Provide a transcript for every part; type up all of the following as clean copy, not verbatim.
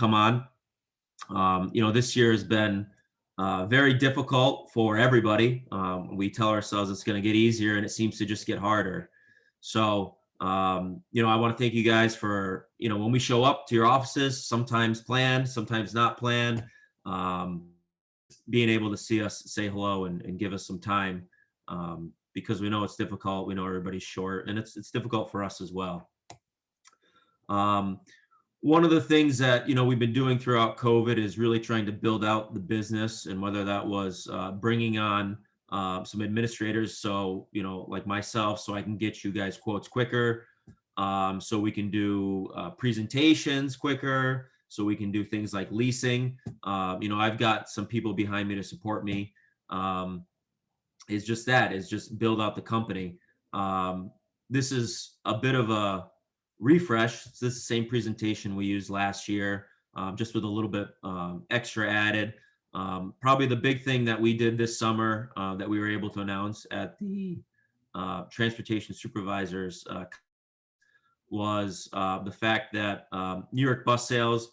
come on. This year has been very difficult for everybody. We tell ourselves it's going to get easier, and it seems to just get harder. So, I want to thank you guys for, when we show up to your offices, sometimes planned, sometimes not planned, being able to see us, say hello, and give us some time, because we know it's difficult. We know everybody's short, and it's difficult for us as well. Um, One of the things that we've been doing throughout COVID is really trying to build out the business, and whether that was bringing on some administrators, so like myself, so I can get you guys quotes quicker, so we can do presentations quicker, so we can do things like leasing. I've got some people behind me to support me. Is just that, is just build out the company. This is a bit of a refresh. This is the same presentation we used last year, just with a little bit extra added. Probably the big thing that we did this summer that we were able to announce at the transportation supervisors was the fact that New York Bus Sales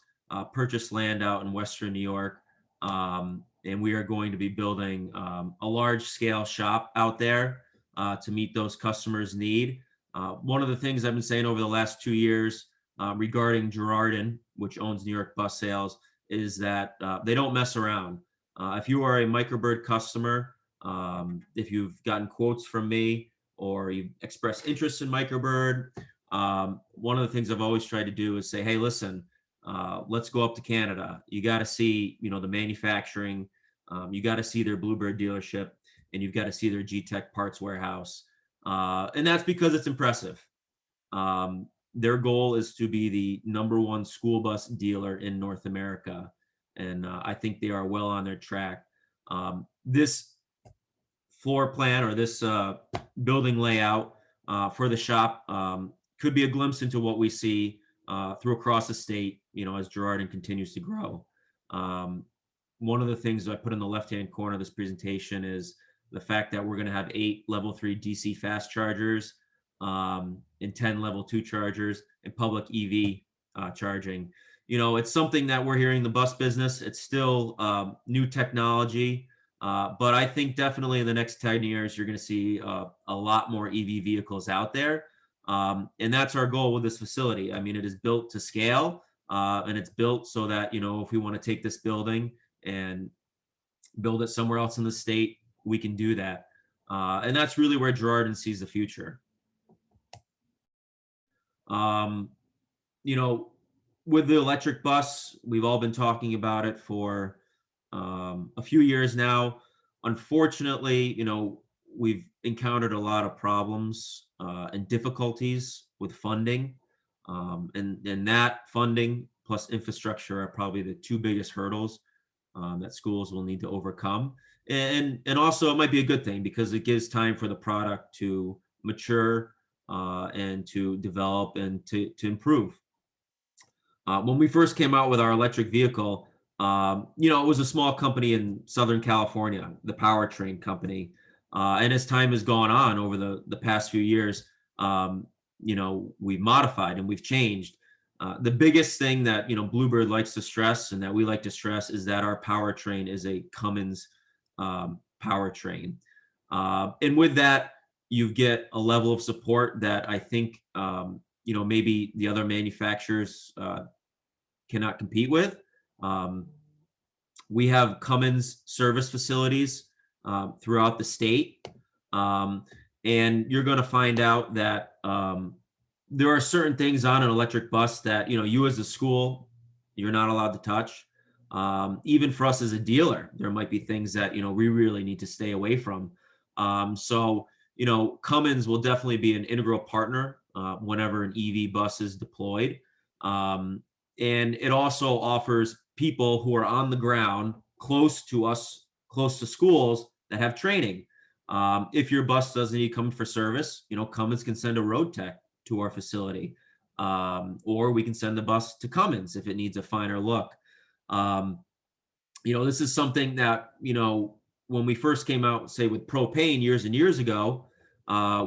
purchased land out in Western New York. And we are going to be building a large scale shop out there to meet those customers' need. One of the things I've been saying over the last 2 years regarding Girardin, which owns New York Bus Sales, is that they don't mess around. If you are a Microbird customer, if you've gotten quotes from me or you've expressed interest in Microbird, one of the things I've always tried to do is say, hey, listen, let's go up to Canada. You got to see, the manufacturing. You got to see their Bluebird dealership, and you've got to see their G-Tech parts warehouse. And that's because it's impressive. Their goal is to be the #1 school bus dealer in North America. And I think they are well on their track. This floor plan, or this building layout for the shop could be a glimpse into what we see through across the state, as Girardin continues to grow. One of the things that I put in the left-hand corner of this presentation is the fact that we're going to have 8 level 3 DC fast chargers and 10 level 2 chargers and public EV charging. It's something that we're hearing in the bus business. It's still new technology, but I think definitely in the next 10 years, you're going to see a lot more EV vehicles out there. And that's our goal with this facility. I mean, it is built to scale, and it's built so that, if we want to take this building and build it somewhere else in the state, we can do that. And that's really where Girardin sees the future. With the electric bus, we've all been talking about it for a few years now. Unfortunately, we've encountered a lot of problems and difficulties with funding. And that funding plus infrastructure are probably the 2 biggest hurdles that schools will need to overcome. And also, it might be a good thing because it gives time for the product to mature and to develop and to improve. When we first came out with our electric vehicle, it was a small company in Southern California, the Powertrain company. And as time has gone on over the past few years, we've modified and we've changed. The biggest thing that, Bluebird likes to stress and that we like to stress is that our powertrain is a Cummins powertrain. And with that, you get a level of support that I think, maybe the other manufacturers cannot compete with. We have Cummins service facilities throughout the state. And you're going to find out that there are certain things on an electric bus that, you as a school, you're not allowed to touch. Even for us as a dealer, there might be things that, we really need to stay away from. So, Cummins will definitely be an integral partner whenever an EV bus is deployed. And it also offers people who are on the ground close to us, close to schools that have training. If your bus doesn't need to come for service, Cummins can send a road tech to our facility. Or we can send the bus to Cummins if it needs a finer look. This is something that, when we first came out, say with propane years and years ago,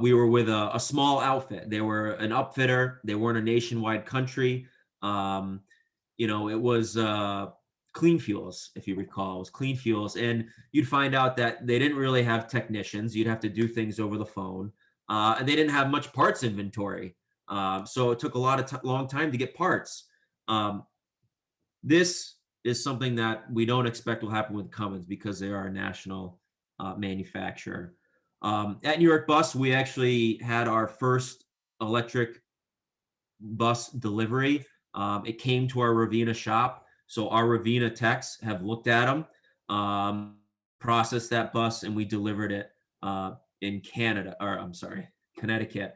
we were with a small outfit. They were an upfitter. They weren't a nationwide country. it was clean fuels, if you recall. It was clean fuels. And you'd find out that they didn't really have technicians. You'd have to do things over the phone. And they didn't have much parts inventory. So it took a lot of long time to get parts. Um, this is something that we don't expect will happen with Cummins because they are a national manufacturer. At New York Bus, we actually had our first electric bus delivery. It came to our Ravenna shop. So our Ravenna techs have looked at them, processed that bus, and we delivered it in Canada, or I'm sorry, Connecticut,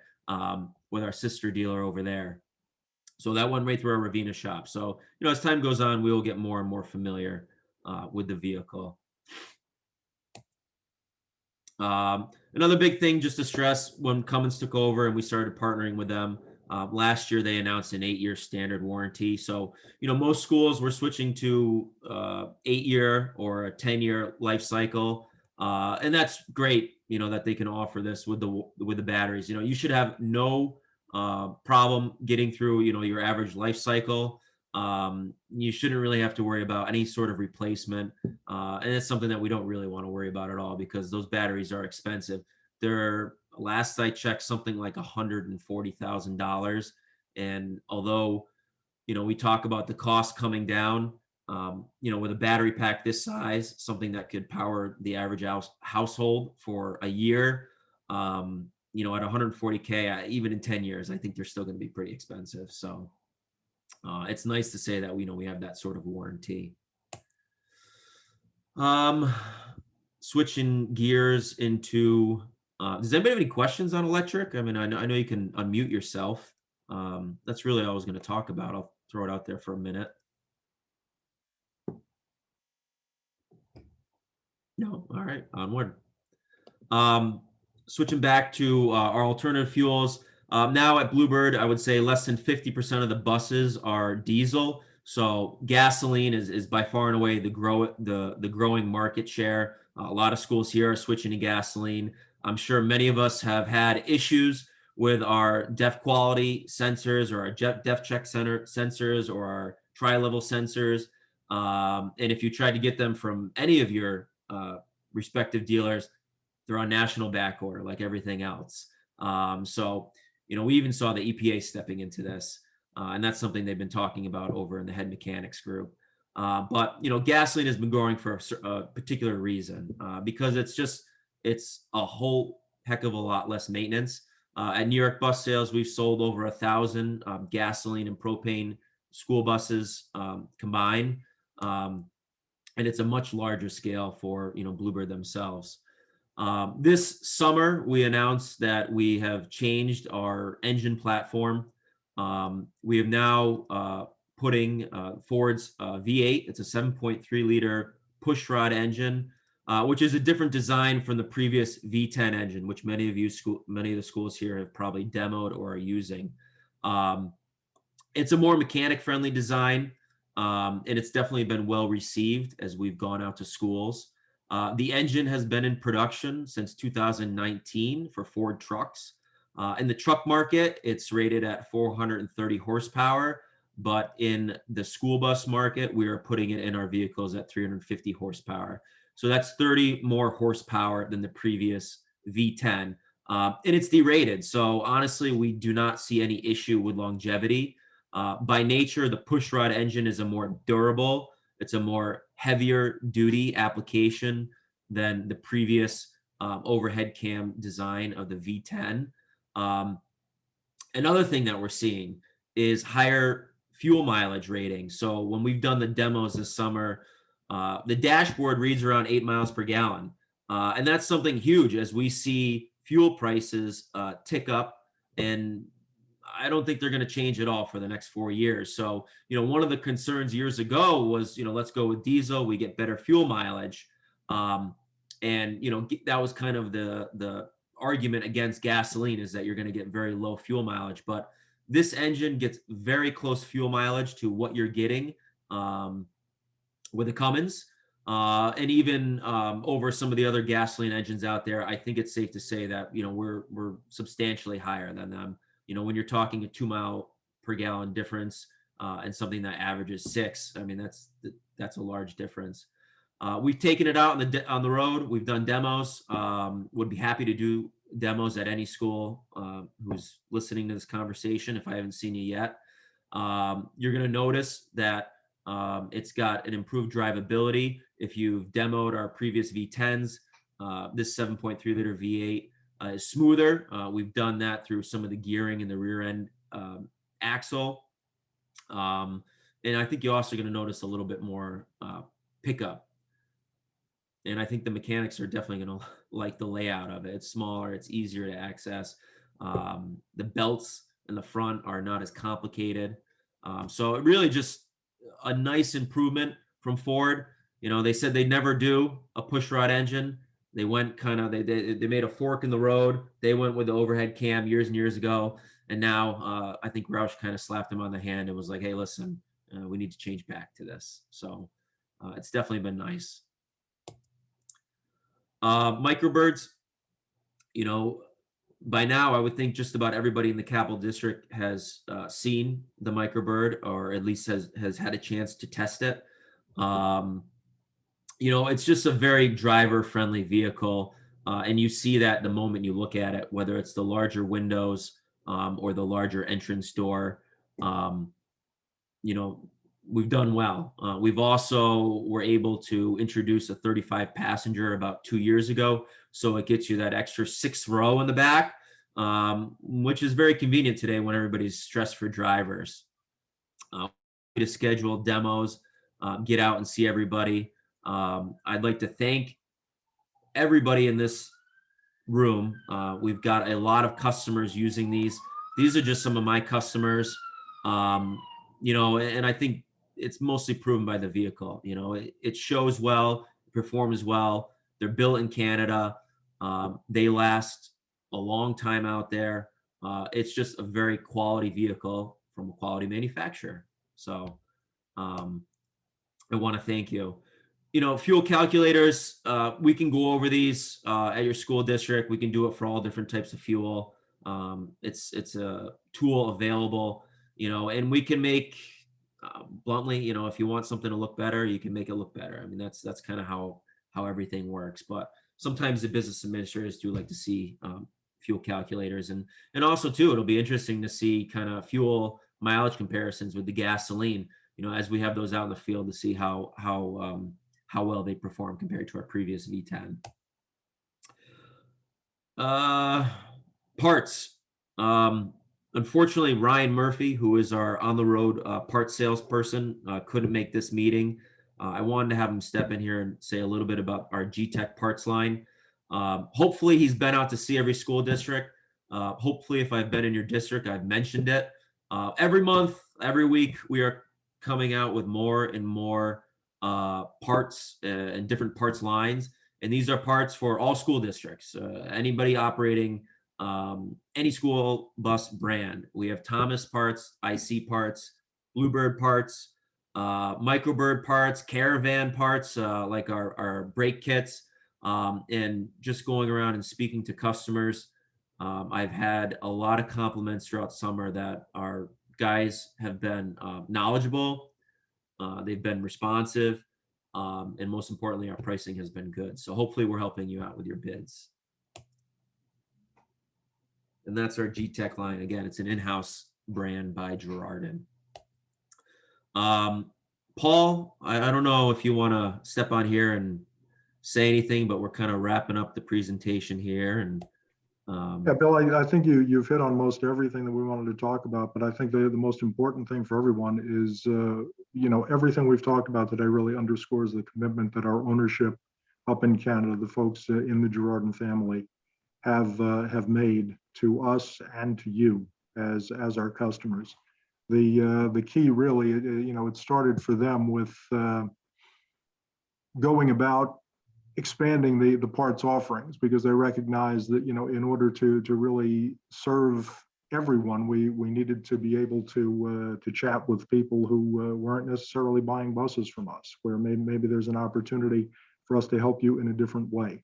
with our sister dealer over there. So that went right through our Ravenna shop. So, as time goes on, we will get more and more familiar with the vehicle. Another big thing just to stress, when Cummins took over and we started partnering with them, last year they announced an 8-year standard warranty. So, most schools were switching to 8-year or a 10-year life cycle. And that's great, that they can offer this with the batteries. You should have no problem getting through, your average life cycle. You shouldn't really have to worry about any sort of replacement. And it's something that we don't really want to worry about at all because those batteries are expensive. They're, last I checked, something like $140,000. And although, we talk about the cost coming down, with a battery pack this size, something that could power the average household for a year, at 140K, even in 10 years, I think they're still going to be pretty expensive. So it's nice to say that we have that sort of warranty. Switching gears into, does anybody have any questions on electric? I mean, I know you can unmute yourself. That's really all I was going to talk about. I'll throw it out there for a minute. No, all right, onward. Switching back to our alternative fuels. Now at Bluebird, I would say less than 50% of the buses are diesel. So gasoline is by far and away the growing market share. A lot of schools here are switching to gasoline. I'm sure many of us have had issues with our DEF quality sensors or our DEF check sensors or our tri-level sensors. And if you try to get them from any of your respective dealers, they're on national back order like everything else. So, we even saw the EPA stepping into this, and that's something they've been talking about over in the head mechanics group. But, gasoline has been growing for a particular reason, because it's a whole heck of a lot less maintenance. At New York Bus Sales, we've sold over 1,000 gasoline and propane school buses combined. And it's a much larger scale for, Bluebird themselves. This summer, we announced that we have changed our engine platform. We have now putting Ford's V8. It's a 7.3 liter pushrod engine, which is a different design from the previous V10 engine, which many of the schools here have probably demoed or are using. It's a more mechanic-friendly design, and it's definitely been well received as we've gone out to schools. The engine has been in production since 2019 for Ford trucks. In the truck market, it's rated at 430 horsepower, but in the school bus market, we are putting it in our vehicles at 350 horsepower. So that's 30 more horsepower than the previous V10. And it's derated. So honestly, we do not see any issue with longevity. By nature, the pushrod engine is a more durable, it's a more heavier duty application than the previous overhead cam design of the V10. Another thing that we're seeing is higher fuel mileage rating. So when we've done the demos this summer, the dashboard reads around 8 miles per gallon. And that's something huge as we see fuel prices tick up, and I don't think they're going to change at all for the next 4 years. So, one of the concerns years ago was, let's go with diesel, we get better fuel mileage. And, that was kind of the argument against gasoline, is that you're going to get very low fuel mileage. But this engine gets very close fuel mileage to what you're getting with the Cummins. And even over some of the other gasoline engines out there, I think it's safe to say that, we're substantially higher than them. When you're talking a 2 mile per gallon difference, and something that averages 6. I mean, that's a large difference. We've taken it out on the road. We've done demos. Would be happy to do demos at any school who's listening to this conversation. If I haven't seen you yet, you're going to notice that it's got an improved drivability. If you've demoed our previous V10s, this 7.3 liter V8 is smoother. We've done that through some of the gearing in the rear end axle. And I think you're also going to notice a little bit more pickup. And I think the mechanics are definitely going to like the layout of it. It's smaller, it's easier to access. The belts in the front are not as complicated. So it really just a nice improvement from Ford. You know, they said they'd never do a pushrod engine. They went kind of, they made a fork in the road. They went with the overhead cam years and years ago. And now I think Roush kind of slapped him on the hand and was like, hey, listen, we need to change back to this. So it's definitely been nice. Microbirds, you know, by now I would think just about everybody in the Capital District has seen the Microbird, or at least has had a chance to test it. You know, it's just a very driver-friendly vehicle, and you see that the moment you look at it, whether it's the larger windows or the larger entrance door. You know, we've done well. We've also were able to introduce a 35 passenger about 2 years ago. So it gets you that extra 6th row in the back, which is very convenient today when everybody's stressed for drivers. To schedule demos, get out and see everybody. I'd like to thank everybody in this room. We've got a lot of customers using these. These are just some of my customers. You know, and I think it's mostly proven by the vehicle. You know, it shows well, performs well. They're built in Canada. They last a long time out there. It's just a very quality vehicle from a quality manufacturer. So I want to thank you. You know, fuel calculators, we can go over these at your school district. We can do it for all different types of fuel. It's a tool available, you know, and we can make, bluntly, you know, if you want something to look better, you can make it look better. I mean, that's kind of how everything works. But sometimes the business administrators do like to see fuel calculators, and also too, it'll be interesting to see kind of fuel mileage comparisons with the gasoline, you know, as we have those out in the field, to see how well they perform compared to our previous V10. Parts. Unfortunately, Ryan Murphy, who is our on-the-road parts salesperson, couldn't make this meeting. I wanted to have him step in here and say a little bit about our G-Tech parts line. Hopefully, he's been out to see every school district. Hopefully, if I've been in your district, I've mentioned it. Every month, every week, we are coming out with more and more parts and different parts lines. And these are parts for all school districts, anybody operating any school bus brand. We have Thomas parts, IC parts, Bluebird parts, Microbird parts, Caravan parts, like our brake kits, and just going around and speaking to customers. I've had a lot of compliments throughout summer that our guys have been knowledgeable, they've been responsive, and most importantly, our pricing has been good. So hopefully we're helping you out with your bids. And that's our G-Tech line. Again, it's an in-house brand by Girardin. Paul, I don't know if you want to step on here and say anything, but we're kind of wrapping up the presentation here. And yeah, Bill, I think you've hit on most everything that we wanted to talk about, but I think the most important thing for everyone is, you know, everything we've talked about today really underscores the commitment that our ownership up in Canada, the folks in the Girardin family, have made to us and to you as our customers. The key really, you know, it started for them with going about expanding the parts offerings, because they recognize that, you know, in order to really serve everyone, we needed to be able to chat with people who weren't necessarily buying buses from us, where maybe there's an opportunity for us to help you in a different way.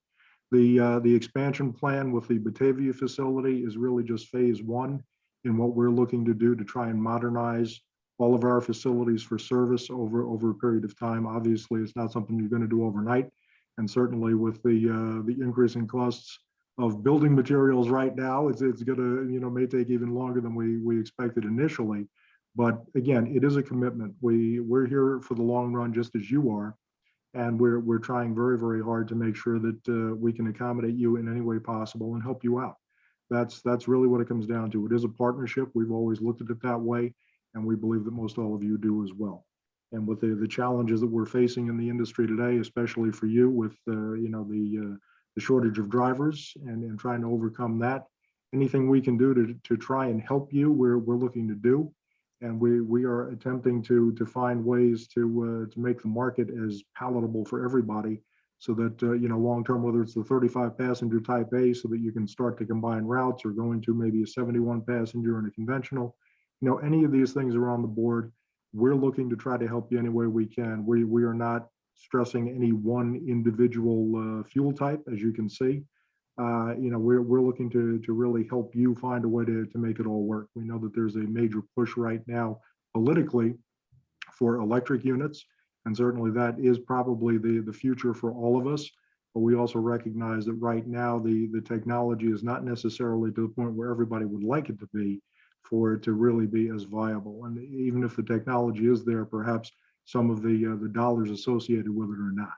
The expansion plan with the Batavia facility is really just phase one in what we're looking to do to try and modernize all of our facilities for service over a period of time. Obviously, it's not something you're going to do overnight. And certainly with the increasing costs of building materials right now, it's going to, may take even longer than we expected initially. But again, it is a commitment. We're here for the long run, just as you are. And we're trying very, very hard to make sure that we can accommodate you in any way possible and help you out. That's really what it comes down to. It is a partnership. We've always looked at it that way, and we believe that most all of you do as well. And with the challenges that we're facing in the industry today, especially for you with the shortage of drivers and trying to overcome that, anything we can do to try and help you, we're looking to do. And we are attempting to find ways to make the market as palatable for everybody, so that long term, whether it's the 35 passenger type A, so that you can start to combine routes, or going to maybe a 71 passenger and a conventional, any of these things are on the board. We're looking to try to help you any way we can. We are not stressing any one individual fuel type, as you can see. We're looking to really help you find a way to make it all work. We know that there's a major push right now politically for electric units, and certainly that is probably the future for all of us. But we also recognize that right now the technology is not necessarily to the point where everybody would like it to be, for it to really be as viable. And even if the technology is there, perhaps some of the dollars associated with it are not.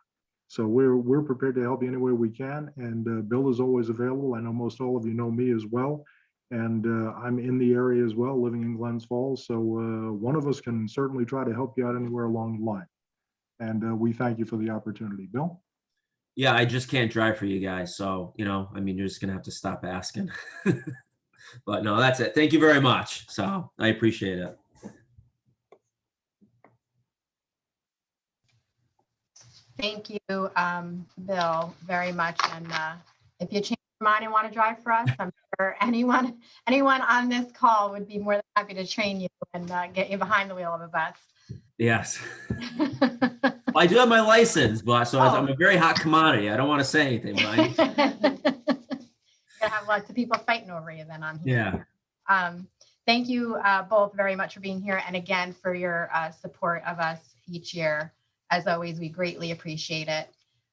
So we're prepared to help you any way we can. And Bill is always available. I know most all of you know me as well. And I'm in the area as well, living in Glens Falls. So one of us can certainly try to help you out anywhere along the line. And we thank you for the opportunity. Bill? Yeah, I just can't drive for you guys. So, you're just going to have to stop asking. But no, that's it. Thank you very much. So I appreciate it. Thank you, Bill, very much. And if you change your mind and want to drive for us, I'm sure anyone on this call would be more than happy to train you and get you behind the wheel of a bus. Yes. Well, I do have my license, but so I'm a very hot commodity. I don't want to say anything, but You're gonna have lots of people fighting over you then on here. Yeah. Thank you both very much for being here, and again for your support of us each year. As always, we greatly appreciate it.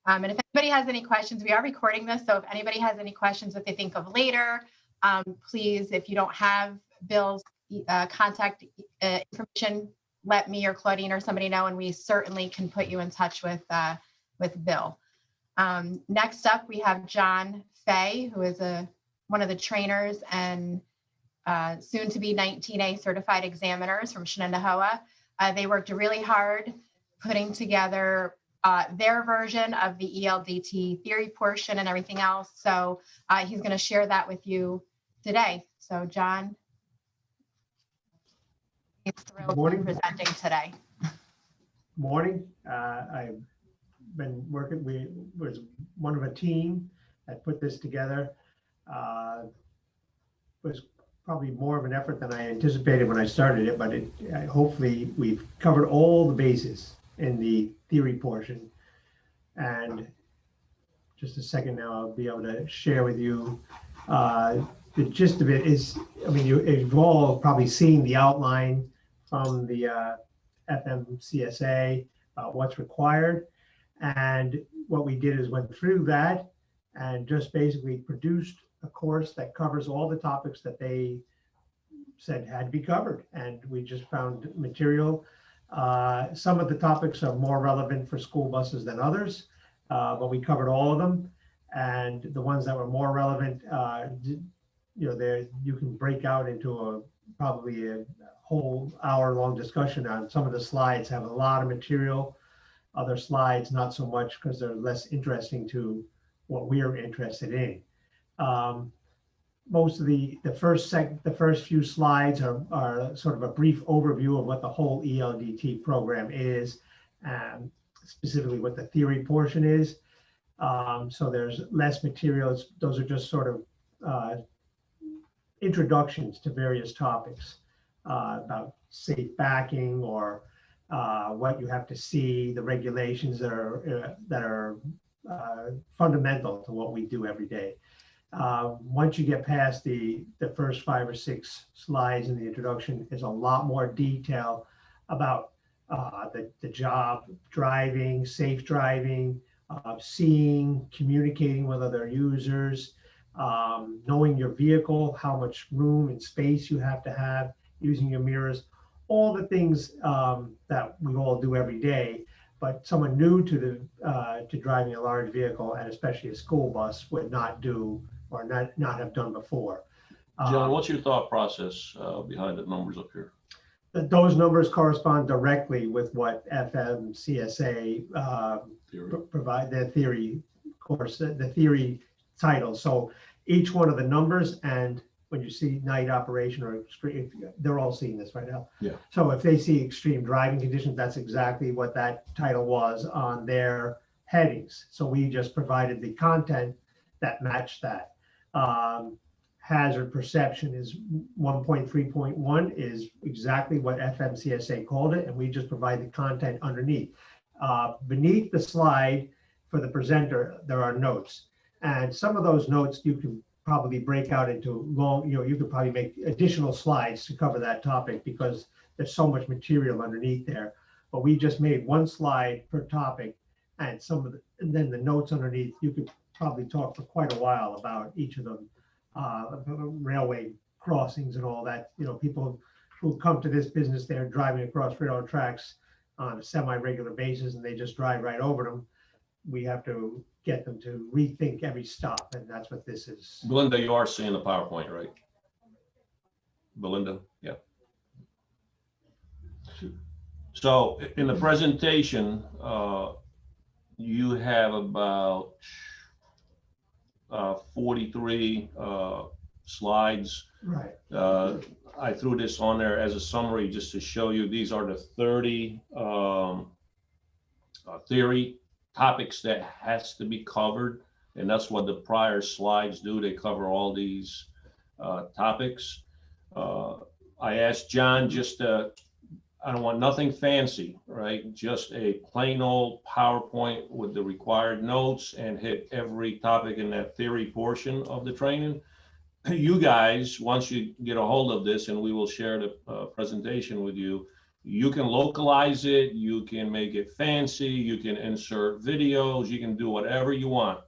And if anybody has any questions, we are recording this, so if anybody has any questions that they think of later, please, if you don't have Bill's contact information, let me or Claudine or somebody know, and we certainly can put you in touch with Bill. Next up, we have John Fay, who is one of the trainers and soon to be 19A certified examiners from Shenandoah. They worked really hard putting together their version of the ELDT theory portion and everything else. So he's going to share that with you today. So John, he's thrilled to be presenting today. Morning. I've been working, we was one of a team that put this together. Was probably more of an effort than I anticipated when I started it, but hopefully we've covered all the bases in the theory portion. And just a second now, I'll be able to share with you the gist of it is, you've all probably seen the outline from the FMCSA about what's required. And what we did is went through that and just basically produced a course that covers all the topics that they said had to be covered. And we just found material. Some of the topics are more relevant for school buses than others, but we covered all of them. And the ones that were more relevant, you can break out into probably a whole hour-long discussion on. Some of the slides have a lot of material. Other slides, not so much, because they're less interesting to what we are interested in. Most of the first few slides are sort of a brief overview of what the whole ELDT program is, and specifically what the theory portion is. So there's less materials. Those are just sort of introductions to various topics about safe backing, or what you have to see, the regulations that are fundamental to what we do every day. Once you get past the first 5 or 6 slides in the introduction, there's a lot more detail about the job, driving, safe driving, seeing, communicating with other users, knowing your vehicle, how much room and space you have to have, using your mirrors, all the things that we all do every day. But someone new to driving a large vehicle, and especially a school bus, would not do or not have done before. John, what's your thought process behind the numbers up here? Those numbers correspond directly with what FMCSA provide their theory course, the theory title. So each one of the numbers, and when you see night operation or extreme, they're all seeing this right now. Yeah. So if they see extreme driving conditions, that's exactly what that title was on their headings. So we just provided the content that matched that. Hazard perception is 1.3.1 is exactly what FMCSA called it, and we just provide the content underneath. Beneath the slide for the presenter, there are notes, and some of those notes you can probably break out into long, you could probably make additional slides to cover that topic because there's so much material underneath there. But we just made one slide per topic, and and then the notes underneath, you could probably talk for quite a while about each of them. Railway crossings and all that, people who come to this business, they're driving across railroad tracks on a semi-regular basis and they just drive right over them. We have to get them to rethink every stop, and that's what this is. Belinda, you are seeing the PowerPoint, right? Belinda, yeah. So in the presentation, you have about 43 slides. Right. I threw this on there as a summary just to show you these are the 30 theory topics that has to be covered, and that's what the prior slides do. They cover all these topics. I asked John just I don't want nothing fancy, right? Just a plain old PowerPoint with the required notes and hit every topic in that theory portion of the training. You guys, once you get a hold of this, and we will share the presentation with you, you can localize it, you can make it fancy, you can insert videos, you can do whatever you want.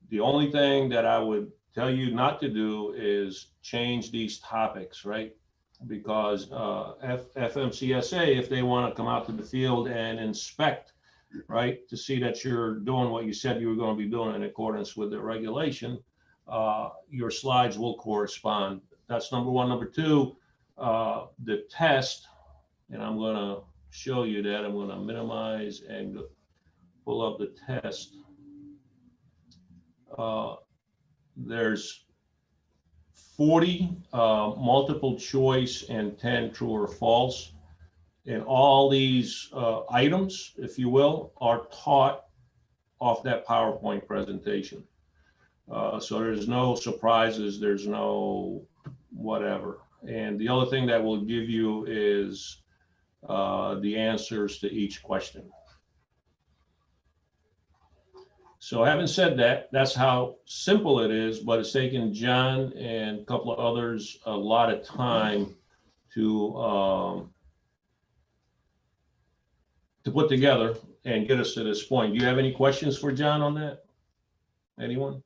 The only thing that I would tell you not to do is change these topics, right? Because FMCSA, if they want to come out to the field and inspect, right, to see that you're doing what you said you were going to be doing in accordance with the regulation, your slides will correspond. That's number one. Number two, the test, and I'm going to show you that. I'm going to minimize and pull up the test. There's 40 multiple choice and 10 true or false. And all these items, if you will, are taught off that PowerPoint presentation. So there's no surprises, there's no whatever. And the other thing that will give you is the answers to each question. So having said that, that's how simple it is, but it's taken John and a couple of others a lot of time to put together and get us to this point. Do you have any questions for John on that? Anyone?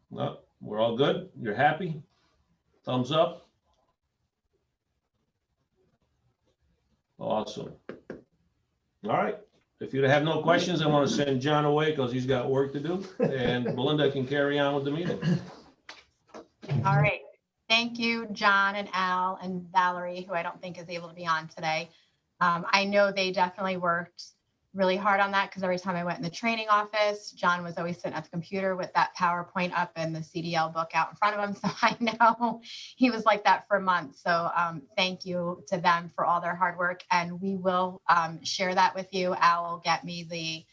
No, we're all good. You're happy? Thumbs up. Awesome. All right. If you have no questions, I want to send John away because he's got work to do, and Belinda can carry on with the meeting. All right. Thank you, John and Al and Valerie, who I don't think is able to be on today. I know they definitely worked really hard on that because every time I went in the training office, John was always sitting at the computer with that PowerPoint up and the CDL book out in front of him. So I know he was like that for months. So thank you to them for all their hard work. And we will share that with you. Al will get me the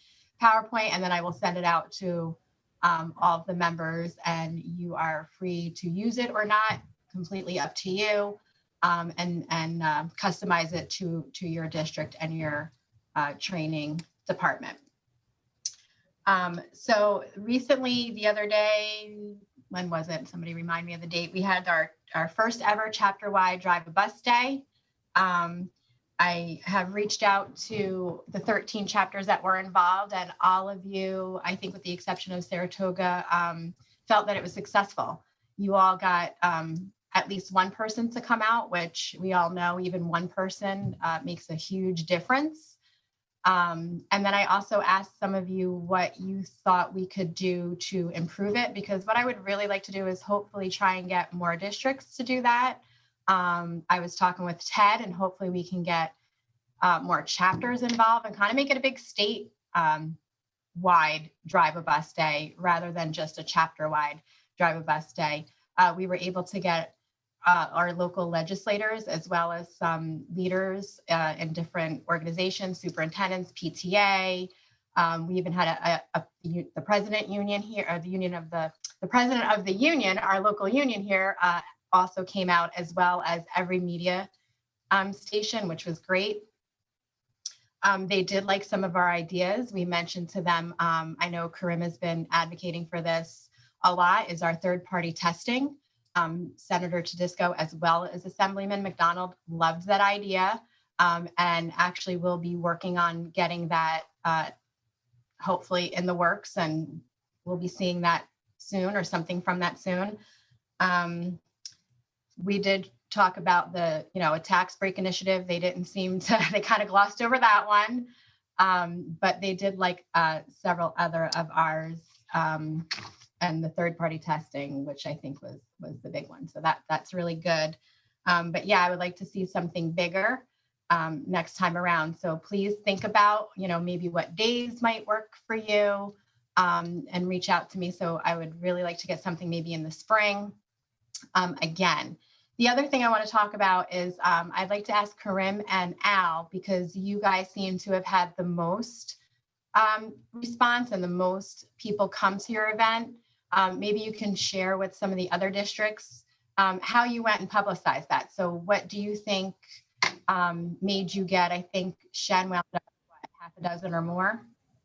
PowerPoint and then I will send it out to all of the members, and you are free to use it or not, completely up to you, and customize it to your district and your training department. So recently, the other day, when was it? Somebody remind me of the date. We had our first ever chapter-wide Drive a Bus Day. I have reached out to the 13 chapters that were involved, and all of you, I think with the exception of Saratoga, felt that it was successful. You all got at least one person to come out, which we all know even one person makes a huge difference. And then I also asked some of you what you thought we could do to improve it, because what I would really like to do is hopefully try and get more districts to do that. I was talking with Ted, and hopefully we can get more chapters involved and kind of make it a big state wide Drive a Bus Day rather than just a chapter wide Drive a Bus Day. We were able to get our local legislators as well as some leaders in different organizations, superintendents, PTA. We even had the president union here, or the president of the union, our local union here, also came out, as well as every media station, which was great. They did like some of our ideas. We mentioned to them, I know Karim has been advocating for this a lot, is our third-party testing. Senator Tedisco, as well as Assemblyman McDonald, loved that idea, and actually will be working on getting that hopefully in the works, and we'll be seeing that soon, or something from that soon. We did talk about the, a tax break initiative. They didn't seem to, they kind of glossed over that one. But they did like several other of ours, and the third-party testing, which I think was the big one. So that's really good. But yeah, I would like to see something bigger next time around. So please think about, maybe what days might work for you, and reach out to me. So I would really like to get something maybe in the spring. Again, the other thing I want to talk about is I'd like to ask Karim and Al, because you guys seem to have had the most response and the most people come to your event. Maybe you can share with some of the other districts how you went and publicized that. So what do you think made you get, I think Shen wound up a dozen or more.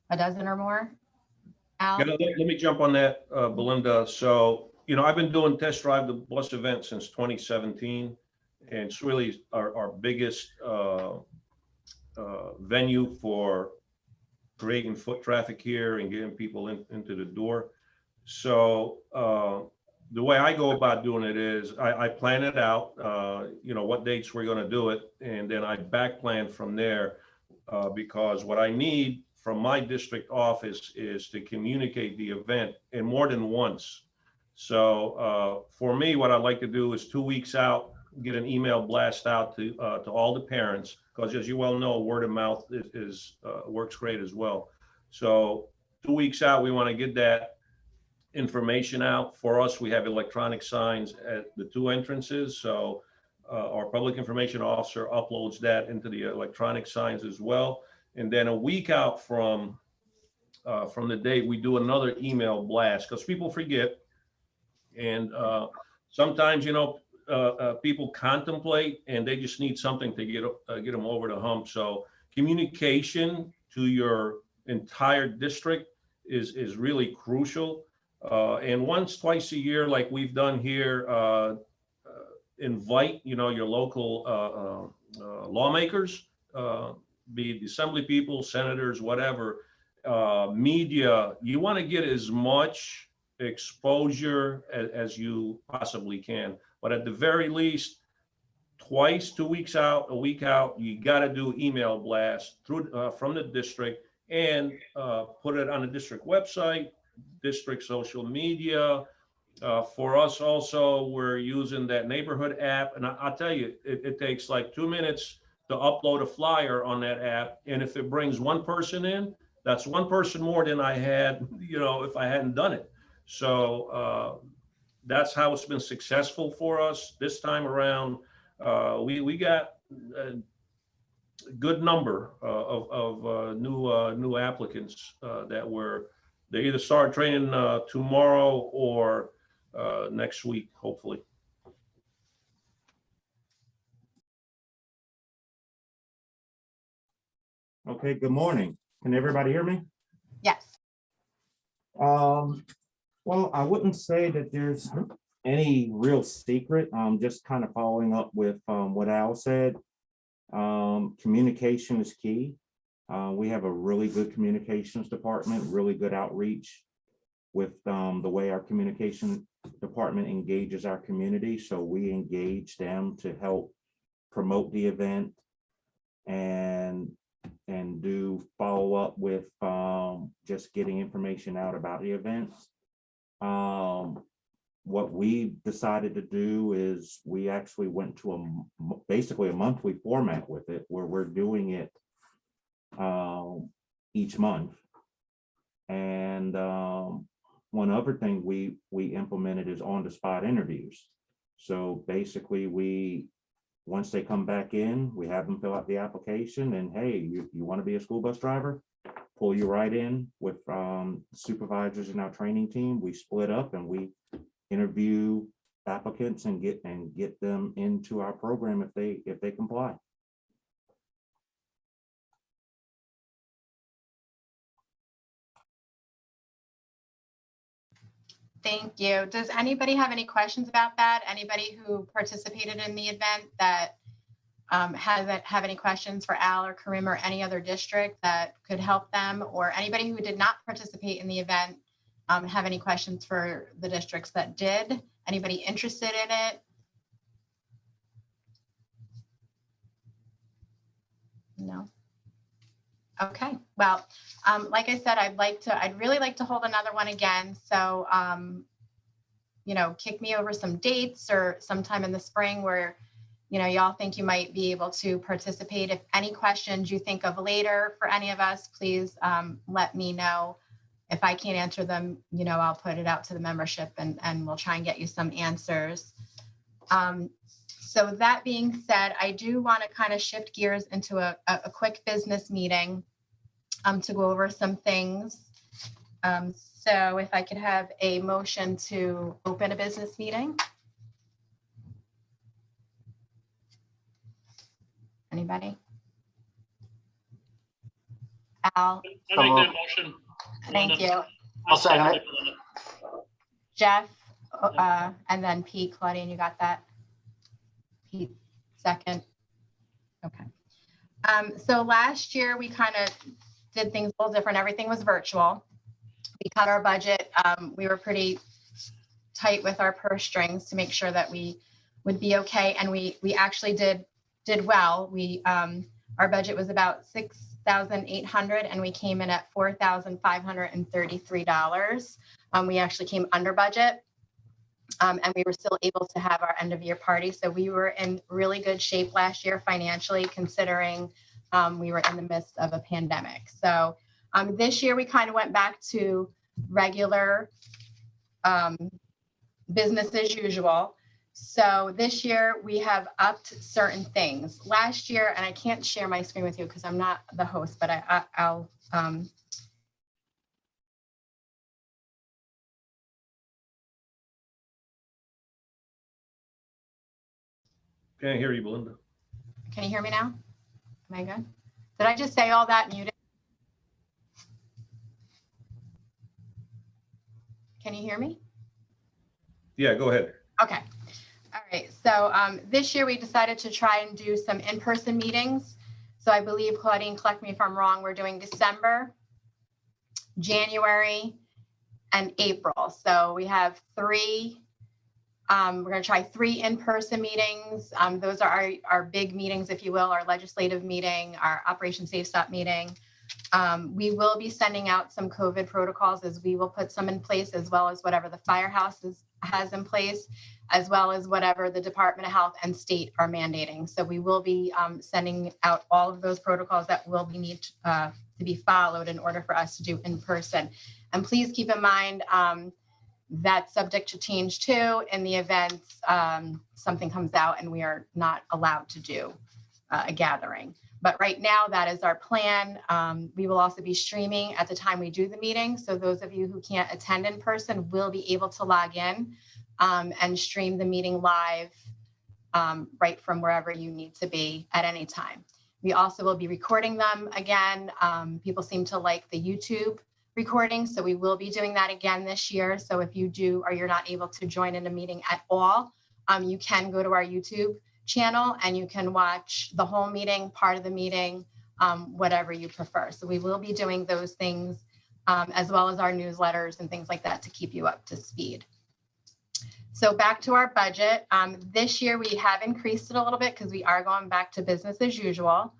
Al? Yeah, let me jump on that, Belinda. So, I've been doing Test Drive the Bus event since 2017, and it's really our biggest venue for creating foot traffic here and getting people into the door. So the way I go about doing it is I plan it out, what dates we're going to do it, and then I back plan from there, because what I need from my district office is to communicate the event in more than once. So for me, what I like to do is 2 weeks out, get an email blast out to all the parents, because as you well know, word of mouth is works great as well. So 2 weeks out, we want to get that information out. For us, we have electronic signs at the 2 entrances. So our public information officer uploads that into the electronic signs as well. And then a week out from the date, we do another email blast, because people forget. And sometimes, people contemplate and they just need something to get them over the hump. So communication to your entire district is really crucial. And once, twice a year, like we've done here, invite, your local lawmakers, be it the assembly people, senators, whatever, media. You want to get as much exposure as you possibly can. But at the very least, twice, 2 weeks out, a week out, you got to do email blast through from the district, and put it on the district website, district social media. For us also, we're using that neighborhood app. And I'll tell you, it takes like 2 minutes to upload a flyer on that app. And if it brings one person in, that's one person more than I had, if I hadn't done it. So that's how it's been successful for us this time around. We got a good number of new applicants that they either start training tomorrow or next week, hopefully. Okay, good morning. Can everybody hear me? Yes. Well, Well, I wouldn't say that there's any real secret. Just kind of following up with what Al said. Communication is key. We have a really good communications department, really good outreach with the way our communication department engages our community. So we engage them to help promote the event and do follow up with just getting information out about the events. What we decided to do is we actually went to basically a monthly format with it, where we're doing it each month. And one other thing we implemented is on-the-spot interviews. So basically, once they come back in, we have them fill out the application, and hey, you want to be a school bus driver? Pull you right in with supervisors in our training team. We split up and we interview applicants and get them into our program if they comply. Thank you. Does anybody have any questions about that? Anybody who participated in the event that have any questions for Al or Karim or any other district that could help them, or anybody who did not participate in the event have any questions for the districts that did? Anybody interested in it? No. Okay, well, like I said, I'd really like to hold another one again. So, you know, kick me over some dates or sometime in the spring where, you know, y'all think you might be able to participate. If any questions you think of later for any of us, please let me know. If I can't answer them, you know, I'll put it out to the membership and we'll try and get you some answers. So that being said, I do want to kind of shift gears into a quick business meeting to go over some things. So if I could have a motion to open a business meeting. Anybody? Al? I make that motion. Thank you. I'll second it. Jeff, and then Pete. Claudine, you got that? Pete, second. Okay. So last year we kind of did things a little different. Everything was virtual. We cut our budget. We were pretty tight with our purse strings to make sure that we would be okay. And we actually did well. Our budget was about $6,800 and we came in at $4,533. We actually came under budget. And we were still able to have our end of year party. So we were in really good shape last year financially, considering we were in the midst of a pandemic. So this year we kind of went back to regular business as usual. So this year we have upped certain things. Last year, and I can't share my screen with you because I'm not the host, but I'll Can't hear you, Belinda. Can you hear me now? Am I good? Did I just say all that muted? Can you hear me? Yeah, go ahead. Okay. All right. So this year we decided to try and do some in-person meetings. So I believe, Claudine, correct me if I'm wrong, we're doing December, January, and April. So we have three. We're going to try 3 in-person meetings. Those are our big meetings, if you will, our legislative meeting, our Operation Safe Stop meeting. We will be sending out some COVID protocols, as we will put some in place, as well as whatever the firehouse has in place, as well as whatever the Department of Health and state are mandating. So we will be sending out all of those protocols that will need to be followed in order for us to do in person. And please keep in mind, that's subject to change too in the event something comes out and we are not allowed to do a gathering. But right now, that is our plan. We will also be streaming at the time we do the meeting. So those of you who can't attend in person will be able to log in and stream the meeting live right from wherever you need to be at any time. We also will be recording them again. People seem to like the YouTube recordings. So we will be doing that again this year. So if you do or you're not able to join in a meeting at all, you can go to our YouTube channel and you can watch the whole meeting, part of the meeting, whatever you prefer. So we will be doing those things as well as our newsletters and things like that to keep you up to speed. So back to our budget. This year we have increased it a little bit because we are going back to business as usual.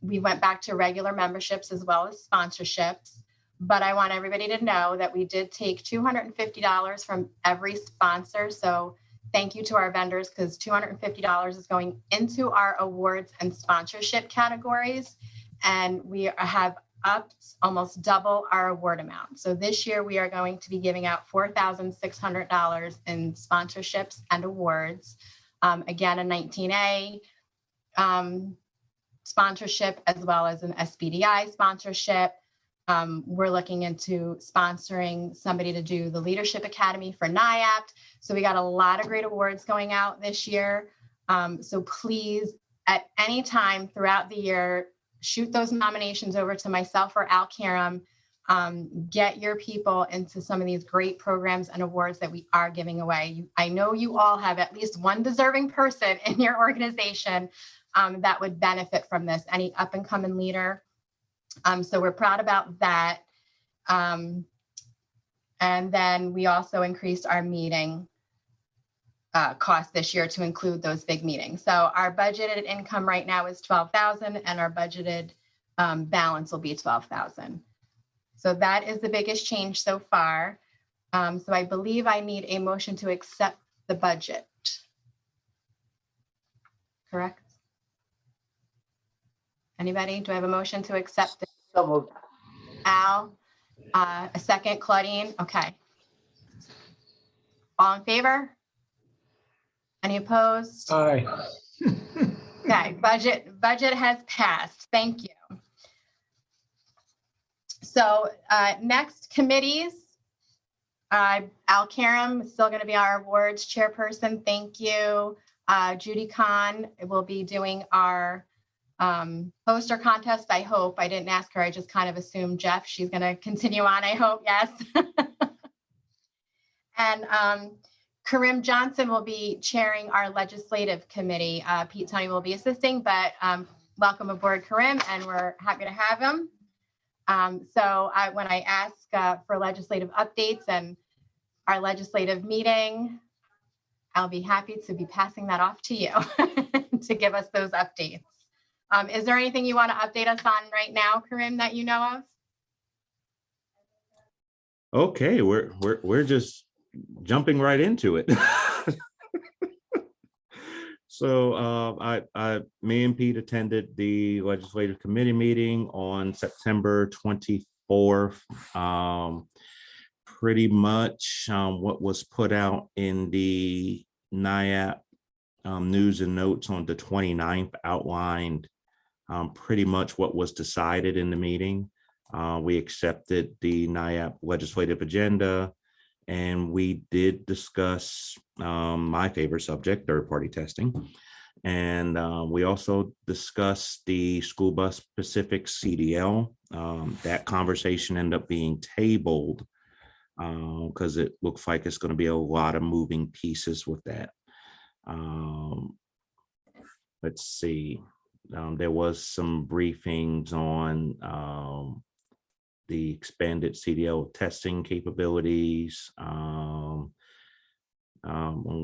We went back to regular memberships as well as sponsorships, but I want everybody to know that we did take $250 from every sponsor. So thank you to our vendors because $250 is going into our awards and sponsorship categories. And we have upped almost double our award amount. So this year we are going to be giving out $4,600 in sponsorships and awards. Again, a 19A sponsorship as well as an SBDI sponsorship. We're looking into sponsoring somebody to do the Leadership Academy for Nyapt. So we got a lot of great awards going out this year. So please, at any time throughout the year, shoot those nominations over to myself or Al Karam. Get your people into some of these great programs and awards that we are giving away. I know you all have at least one deserving person in your organization that would benefit from this, any up and coming leader. So we're proud about that. And then we also increased our meeting cost this year to include those big meetings. So our budgeted income right now is $12,000 and our budgeted balance will be $12,000. So that is the biggest change so far. So I believe I need a motion to accept the budget. Correct? Anybody? Do I have a motion to accept it? So moved. Al, a second, Claudine. Okay. All in favor? Any opposed? Aye. Okay, budget has passed. Thank you. So next, committees. Al Karam is still going to be our awards chairperson. Thank you. Judy Kahn will be doing our poster contest. I hope. I didn't ask her. I just kind of assumed Jeff. She's going to continue on. I hope. Yes. And Karim Johnson will be chairing our legislative committee. Pete Tony will be assisting, but welcome aboard, Karim, and we're happy to have him. So when I ask for legislative updates and our legislative meeting, I'll be happy to be passing that off to you to give us those updates. Is there anything you want to update us on right now, Karim, that you know of? Okay, we're just jumping right into it. So me and Pete attended the legislative committee meeting on September 24th. Pretty much what was put out in the Nyapt news and notes on the 29th outlined pretty much what was decided in the meeting. We accepted the Nyapt legislative agenda, and we did discuss my favorite subject, third-party testing. And we also discussed the school bus specific CDL. That conversation ended up being tabled because it looks like it's going to be a lot of moving pieces with that. Let's see. There was some briefings on the expanded CDL testing capabilities.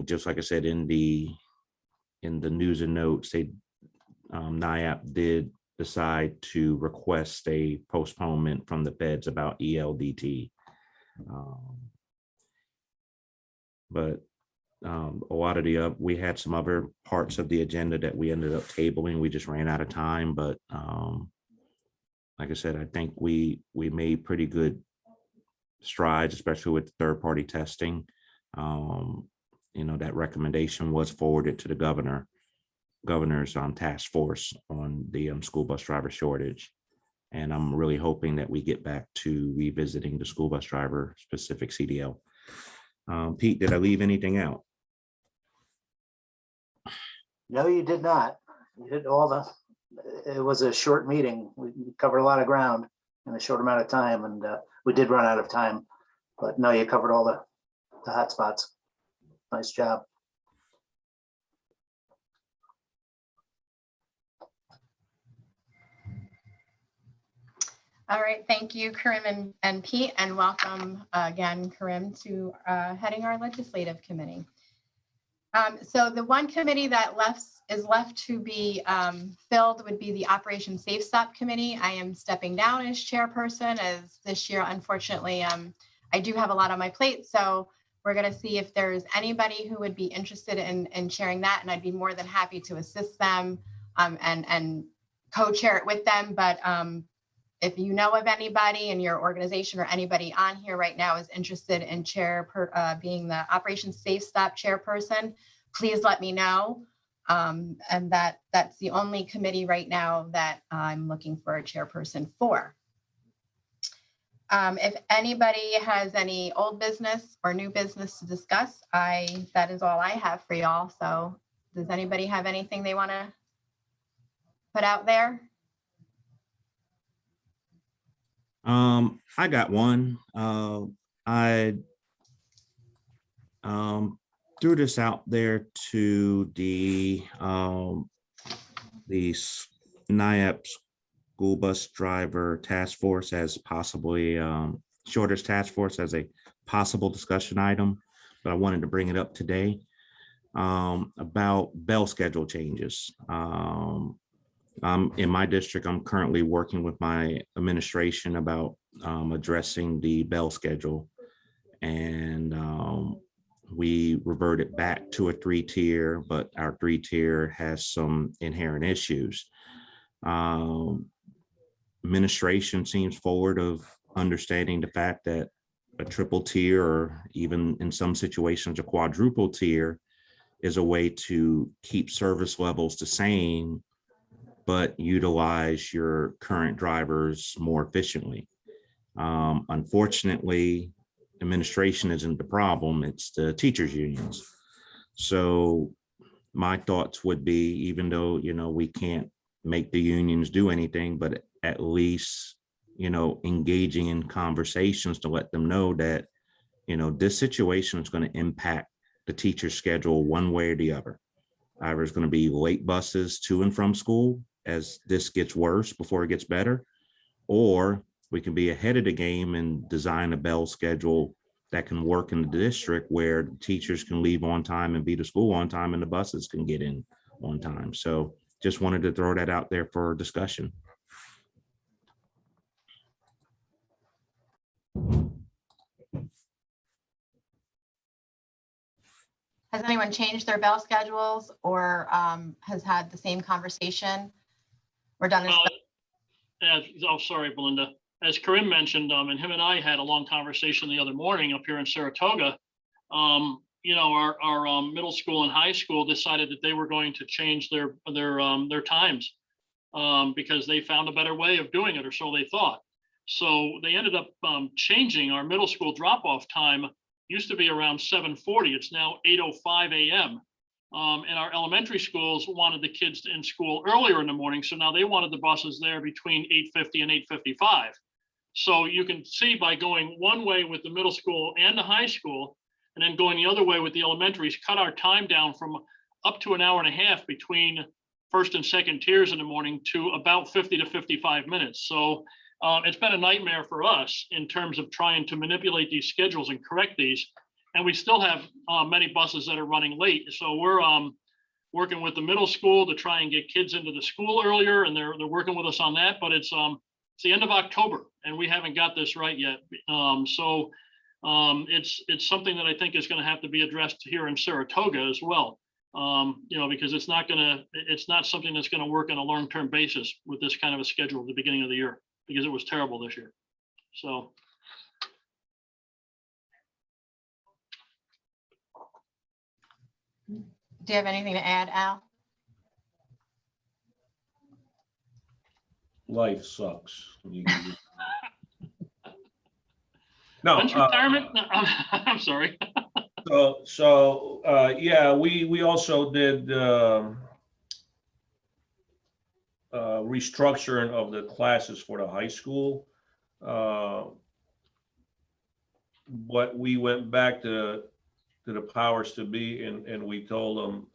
Just like I said, in the news and notes, Nyapt did decide to request a postponement from the feds about ELDT. But a lot of we had some other parts of the agenda that we ended up tabling. We just ran out of time, but like I said, I think we made pretty good strides, especially with third-party testing. That recommendation was forwarded to the governor's task force on the school bus driver shortage. And I'm really hoping that we get back to revisiting the school bus driver specific CDL. Pete, did I leave anything out? No, you did not. You did all the, it was a short meeting. We covered a lot of ground. in a short amount of time, and we did run out of time. But no, you covered all the hot spots. Nice job. All right, thank you, Karim and Pete, and welcome again, Karim, to heading our legislative committee. So the one committee that is left to be filled would be the Operation Safe Stop Committee. I am stepping down as chairperson, as this year, unfortunately, I do have a lot on my plate. So we're going to see if there's anybody who would be interested in chairing that, and I'd be more than happy to assist them and co-chair it with them. But if you know of anybody in your organization or anybody on here right now is interested in being the Operation Safe Stop chairperson, please let me know. And that's the only committee right now that I'm looking for a chairperson for. If anybody has any old business or new business to discuss, that is all I have for y'all. So does anybody have anything they want to put out there? I got one. I threw this out there to the Nyapt school bus driver task force as possibly shortage task force as a possible discussion item, but I wanted to bring it up today about bell schedule changes. In my district, I'm currently working with my administration about addressing the bell schedule, and we reverted back to a 3-tier, but our 3-tier has some inherent issues. Administration seems forward of understanding the fact that a triple tier, or even in some situations a quadruple tier, is a way to keep service levels the same but utilize your current drivers more efficiently. Unfortunately, administration isn't the problem, it's the teachers' unions. So my thoughts would be, even though, we can't make the unions do anything, but at least, engaging in conversations to let them know that, this situation is going to impact the teacher's schedule one way or the other. Either it's going to be late buses to and from school as this gets worse before it gets better, or we can be ahead of the game and design a bell schedule that can work in the district where teachers can leave on time and be to school on time and the buses can get in on time. So just wanted to throw that out there for discussion. Has anyone changed their bell schedules or has had the same conversation? We're done. Sorry, Belinda. As Karim mentioned, and him and I had a long conversation the other morning up here in Saratoga. Our middle school and high school decided that they were going to change their times because they found a better way of doing it, or so they thought. So they ended up changing our middle school drop-off time. Used to be around 7:40. It's now 8:05 a.m. And our elementary schools wanted the kids in school earlier in the morning. So now they wanted the buses there between 8:50 and 8:55. So you can see, by going one way with the middle school and the high school, and then going the other way with the elementaries, cut our time down from up to an hour and a half between first and second tiers in the morning to about 50 to 55 minutes. So it's been a nightmare for us in terms of trying to manipulate these schedules and correct these. And we still have many buses that are running late. So we're working with the middle school to try and get kids into the school earlier, and they're working with us on that. But it's the end of October, and we haven't got this right yet. It's something that I think is going to have to be addressed here in Saratoga as well. Because it's not something that's going to work on a long-term basis with this kind of a schedule at the beginning of the year, because it was terrible this year. So. Do you have anything to add, Al? Life sucks. No. When's retirement? No, I'm sorry. Yeah, we also did restructuring of the classes for the high school. But we went back to the powers to be, and we told them,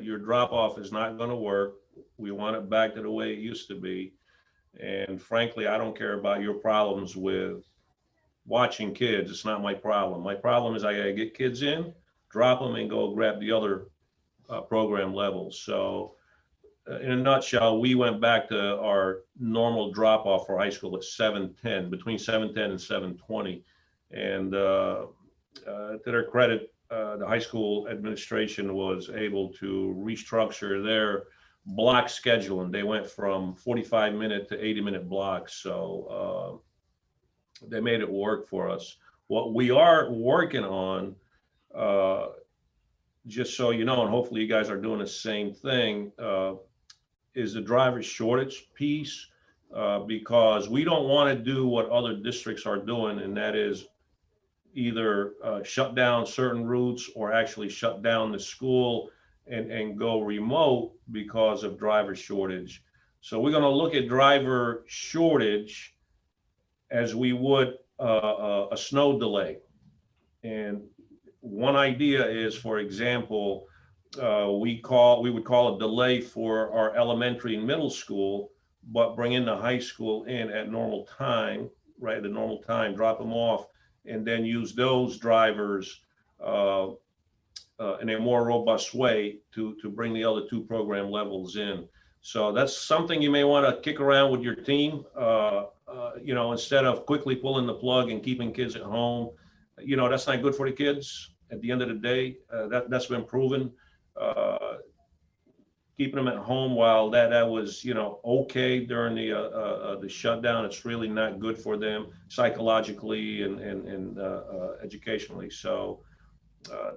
your drop off is not going to work. We want it back to the way it used to be. And frankly, I don't care about your problems with watching kids. It's not my problem. My problem is I gotta get kids in, drop them, and go grab the other program levels. So in a nutshell, we went back to our normal drop off for high school at 7:10, between 7:10 and 7:20. And to their credit, the high school administration was able to restructure their block scheduling. They went from 45-minute to 80-minute blocks. So they made it work for us. What we are working on, just so you know, and hopefully you guys are doing the same thing, is the driver shortage piece, because we don't want to do what other districts are doing, and that is either shut down certain routes or actually shut down the school and go remote because of driver shortage. So we're going to look at driver shortage as we would a snow delay. And one idea is, for example, we would call a delay for our elementary and middle school, but bring in the high school in at normal time, right? The normal time, drop them off, and then use those drivers in a more robust way to bring the other two program levels in. So that's something you may want to kick around with your team. Instead of quickly pulling the plug and keeping kids at home, that's not good for the kids. At the end of the day, that's been proven. Keeping them at home while that was okay during the shutdown, it's really not good for them psychologically and educationally. So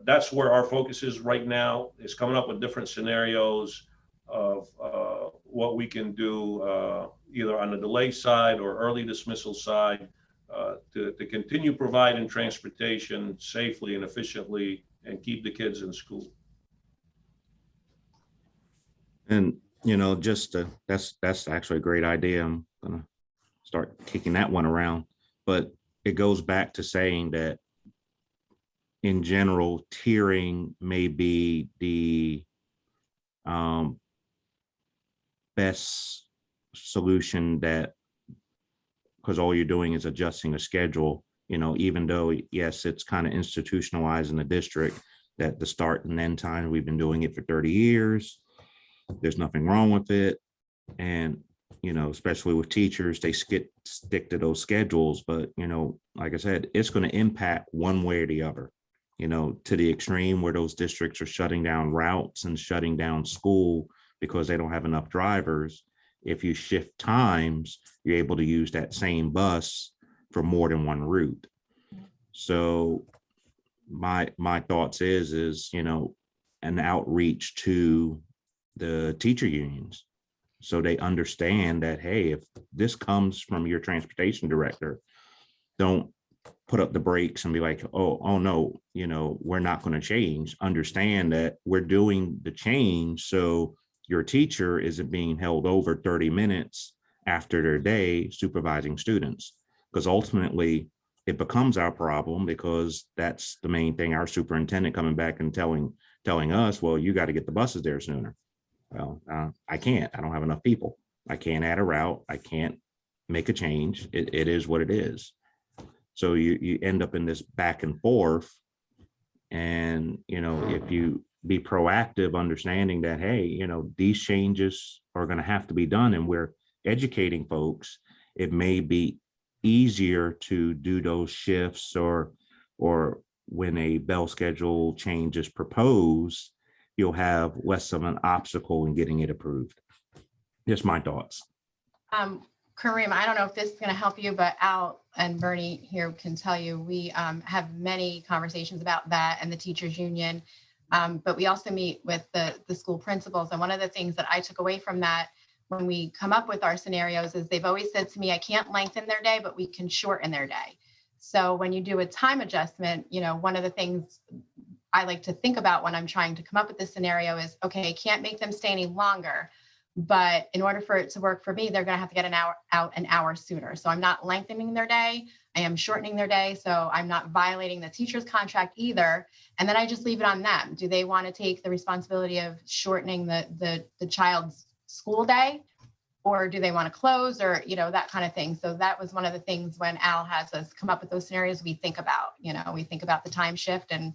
that's where our focus is right now, is coming up with different scenarios of what we can do either on the delay side or early dismissal side to continue providing transportation safely and efficiently and keep the kids in school. And, that's actually a great idea. I'm gonna start kicking that one around, but it goes back to saying that in general, tiering may be the best solution, that because all you're doing is adjusting a schedule, even though, yes, it's kind of institutionalized in the district that the start and end time, we've been doing it for 30 years. There's nothing wrong with it. And, especially with teachers, they stick to those schedules. But, like I said, it's going to impact one way or the other, to the extreme where those districts are shutting down routes and shutting down school because they don't have enough drivers. If you shift times, you're able to use that same bus for more than one route. So my thoughts is, an outreach to the teacher unions so they understand that, hey, if this comes from your transportation director, don't put up the brakes and be like, oh no, we're not going to change. Understand that we're doing the change so your teacher isn't being held over 30 minutes after their day supervising students, because ultimately it becomes our problem, because that's the main thing. Our superintendent coming back and telling us, well, you got to get the buses there sooner. Well, I can't. I don't have enough people. I can't add a route. I can't make a change. It is what it is. So you end up in this back and forth. And, if you be proactive, understanding that, hey, these changes are going to have to be done, and we're educating folks, it may be easier to do those shifts, or when a bell schedule change is proposed, you'll have less of an obstacle in getting it approved. Just my thoughts. Kareem, I don't know if this is going to help you, but Al and Bernie here can tell you, we have many conversations about that and the teachers union, but we also meet with the school principals. And one of the things that I took away from that when we come up with our scenarios is they've always said to me, I can't lengthen their day, but we can shorten their day. So when you do a time adjustment, one of the things I like to think about when I'm trying to come up with this scenario is, okay, I can't make them stay any longer, But in order for it to work for me, they're going to have to get out an hour sooner. So I'm not lengthening their day. I am shortening their day. So I'm not violating the teacher's contract either. And then I just leave it on them. Do they want to take the responsibility of shortening the child's school day? Or do they want to close, or, that kind of thing. So that was one of the things when Al has us come up with those scenarios we think about, we think about the time shift, and,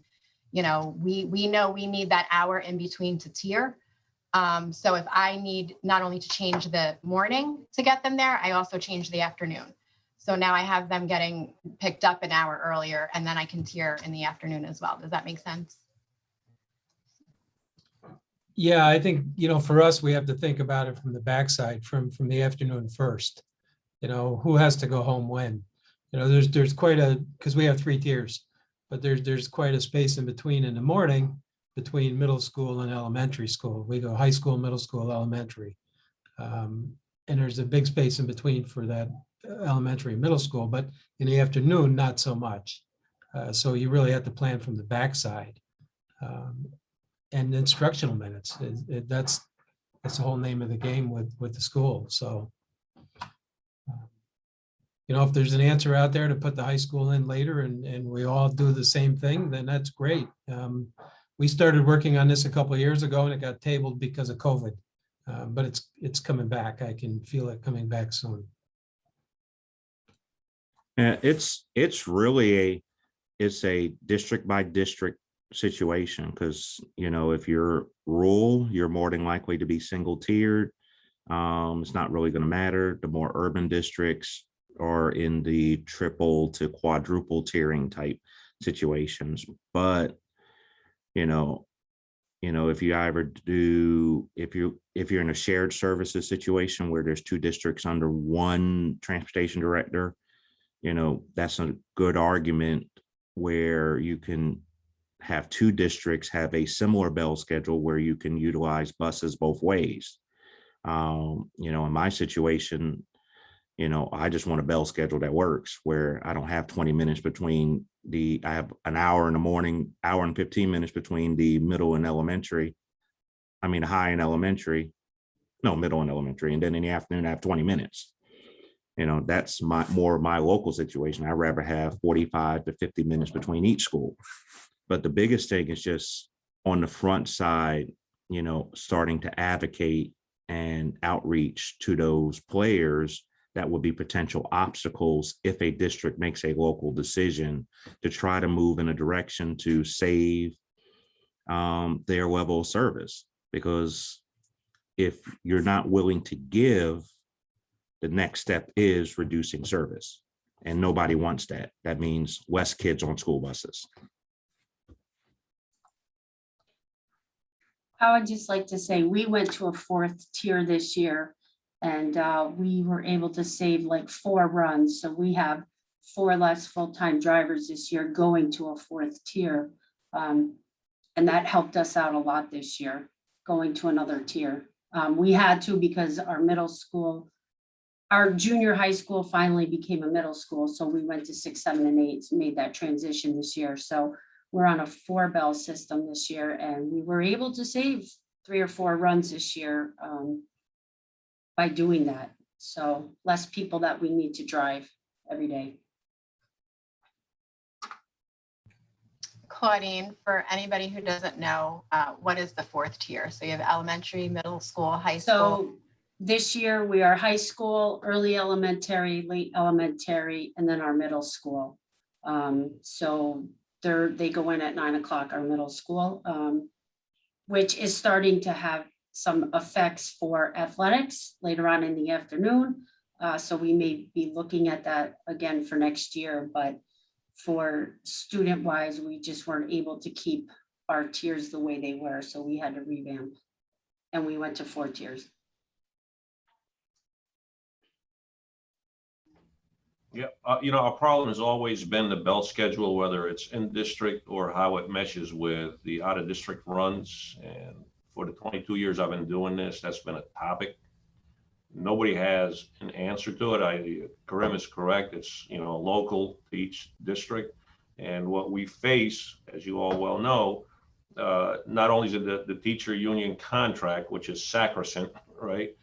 we know we need that hour in between to tier. So if I need not only to change the morning to get them there, I also change the afternoon. So now I have them getting picked up an hour earlier, and then I can tier in the afternoon as well. Does that make sense? Yeah, I think, for us, we have to think about it from the backside, from the afternoon first. Who has to go home when? There's quite because we have 3 tiers, but there's quite a space in between in the morning between middle school and elementary school. We go high school, middle school, elementary. And there's a big space in between for that elementary and middle school, but in the afternoon, not so much. So you really have to plan from the backside. And instructional minutes, that's the whole name of the game with the school. So, if there's an answer out there to put the high school in later and we all do the same thing, then that's great. We started working on this a couple of years ago and it got tabled because of COVID, but it's coming back. I can feel it coming back soon. And it's really a district by district situation, because if you're rural, you're more than likely to be single tiered. It's not really going to matter. The more urban districts are in the triple to quadruple tiering type situations. But if you ever do, if you're in a shared services situation where there's 2 districts under one transportation director, that's a good argument where you can have 2 districts have a similar bell schedule where you can utilize buses both ways. In my situation, I just want a bell schedule that works, where I don't have 20 minutes between I have an hour in the morning, hour and 15 minutes between the middle and elementary. I mean, high and elementary, no, middle and elementary. And then in the afternoon, I have 20 minutes. That's more of my local situation. I'd rather have 45 to 50 minutes between each school. But the biggest thing is just on the front side, starting to advocate and outreach to those players that would be potential obstacles if a district makes a local decision to try to move in a direction to save their level of service. Because if you're not willing to give, the next step is reducing service. And nobody wants that. That means less kids on school buses. I would just like to say, we went to a 4th tier this year, and we were able to save like 4 runs. So we have 4 less full-time drivers this year going to a 4th tier. And that helped us out a lot this year, going to another tier. We had to, because our junior high school finally became a middle school. So we went to 6, 7, and 8, made that transition this year. So we're on a 4-bell system this year, and we were able to save 3 or 4 runs this year by doing that. So less people that we need to drive every day. Claudine, for anybody who doesn't know, what is the 4th tier? So you have elementary, middle school, high school. So this year we are high school, early elementary, late elementary, and then our middle school. So they go in at 9 o'clock, our middle school, which is starting to have some effects for athletics later on in the afternoon. So we may be looking at that again for next year, but for student wise, we just weren't able to keep our tiers the way they were. So we had to revamp, and we went to 4 tiers. Yeah, our problem has always been the belt schedule, whether it's in district or how it meshes with the out of district runs. And for the 22 years I've been doing this, that's been a topic. Nobody has an answer to it. Karim is correct. It's, local to each district. And what we face, as you all well know, not only is it the teacher union contract, which is sacrosanct, right?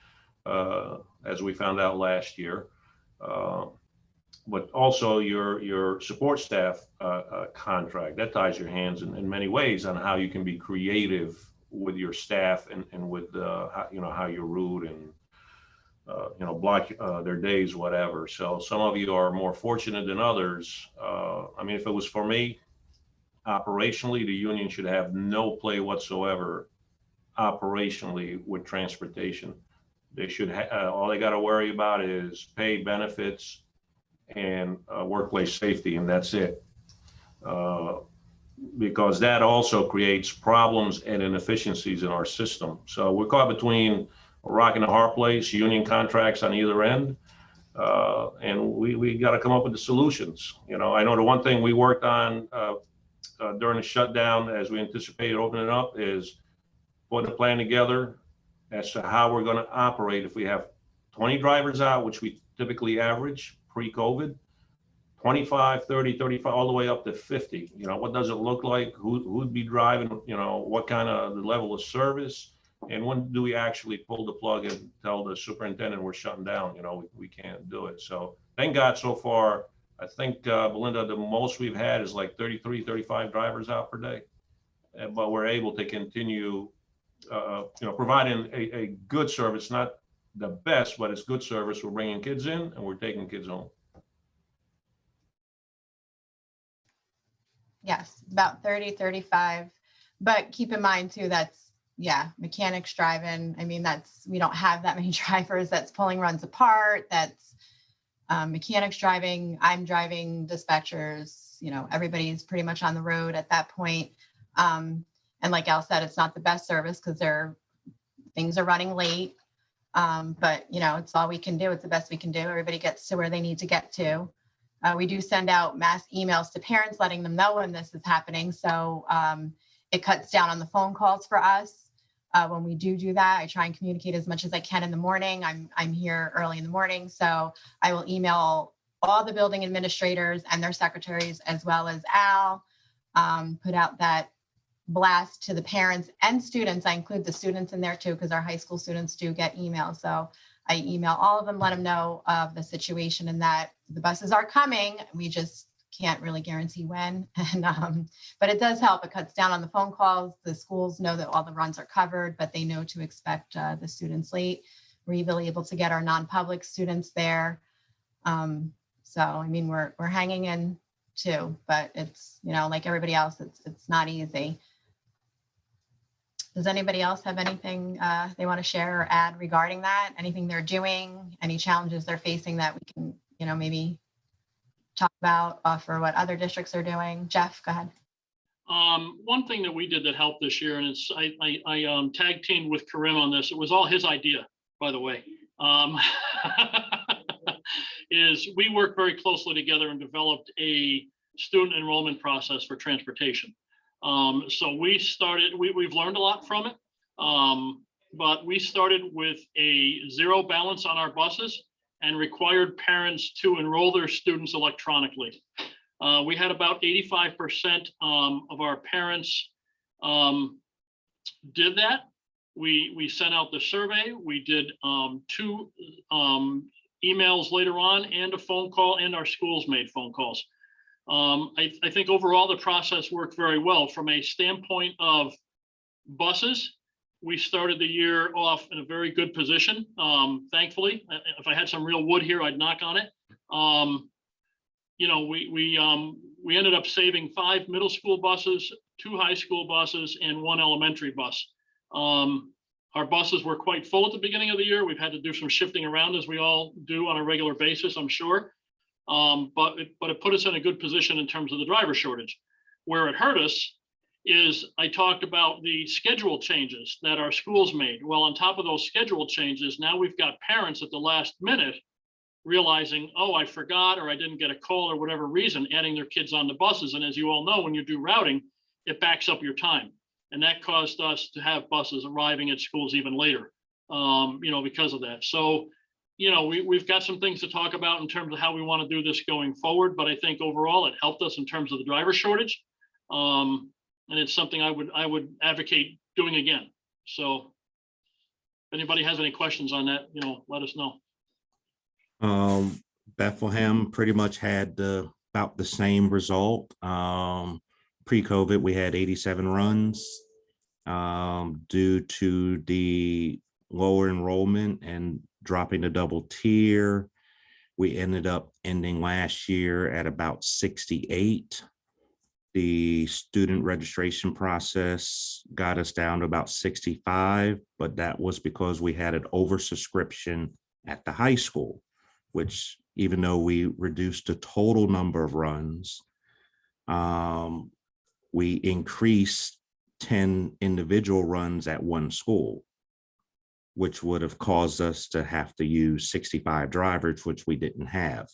As we found out last year. But also your support staff contract, that ties your hands in many ways on how you can be creative with your staff and with how you route and block their days, whatever. So some of you are more fortunate than others. I mean, if it was for me, operationally, the union should have no play whatsoever operationally with transportation. They should all they got to worry about is pay, benefits, and workplace safety, and that's it. Because that also creates problems and inefficiencies in our system. So we're caught between a rock and a hard place, union contracts on either end, and we got to come up with the solutions. I know the one thing we worked on during the shutdown, as we anticipated opening up, is putting a plan together as to how we're going to operate if we have 20 drivers out, which we typically average pre-COVID, 25, 30, 35, all the way up to 50. What does it look like? Who'd be driving? What kind of the level of service? And when do we actually pull the plug and tell the superintendent we're shutting down? We can't do it. So thank God so far, I think, Belinda, the most we've had is like 33, 35 drivers out per day. But we're able to continue, providing a good service, not the best, but it's good service. We're bringing kids in and we're taking kids home. Yes, about 30, 35. But keep in mind too, that's, mechanics driving. I mean, we don't have that many drivers. That's pulling runs apart. That's mechanics driving. I'm driving, dispatchers, everybody's pretty much on the road at that point. And like Al said, it's not the best service because things are running late. But it's all we can do. It's the best we can do. Everybody gets to where they need to get to. We do send out mass emails to parents letting them know when this is happening. So it cuts down on the phone calls for us. When we do that, I try and communicate as much as I can in the morning. I'm here early in the morning. So I will email all the building administrators and their secretaries, as well as Al, put out that blast to the parents and students. I include the students in there too, because our high school students do get emails. So I email all of them, let them know of the situation and that the buses are coming. We just can't really guarantee when. And but it does help. It cuts down on the phone calls. The schools know that all the runs are covered, but they know to expect the students late. We're even able to get our non-public students there. So I mean, we're hanging in too, but it's like everybody else, it's not easy. Does anybody else have anything they want to share or add regarding that? Anything they're doing, any challenges they're facing that we can, maybe talk about for what other districts are doing? Jeff, go ahead. One thing that we did that helped this year, and it's I tag teamed with Karim on this. It was all his idea, by the way. Is we worked very closely together and developed a student enrollment process for transportation. So we've learned a lot from it, but we started with a zero balance on our buses and required parents to enroll their students electronically. We had about 85% of our parents did that. We sent out the survey. We did 2 emails later on and a phone call, and our schools made phone calls. I think overall the process worked very well. From a standpoint of buses, we started the year off in a very good position. Thankfully, if I had some real wood here, I'd knock on it. We ended up saving 5 middle school buses, 2 high school buses, and 1 elementary bus. Our buses were quite full at the beginning of the year. We've had to do some shifting around, as we all do on a regular basis, I'm sure. But it put us in a good position in terms of the driver shortage. Where it hurt us is I talked about the schedule changes that our schools made. Well, on top of those schedule changes, now we've got parents at the last minute realizing, oh, I forgot, or I didn't get a call, or whatever reason, adding their kids on the buses. And as you all know, when you do routing, it backs up your time. And that caused us to have buses arriving at schools even later, because of that. So, we've got some things to talk about in terms of how we want to do this going forward. But I think overall it helped us in terms of the driver shortage. And it's something I would advocate doing again. So anybody has any questions on that, let us know. Bethlehem pretty much had about the same result. Pre-COVID, we had 87 runs. Due to the lower enrollment and dropping the double tier, we ended up ending last year at about 68. The student registration process got us down to about 65, but that was because we had an oversubscription at the high school, which even though we reduced the total number of runs, we increased 10 individual runs at one school, which would have caused us to have to use 65 drivers, which we didn't have.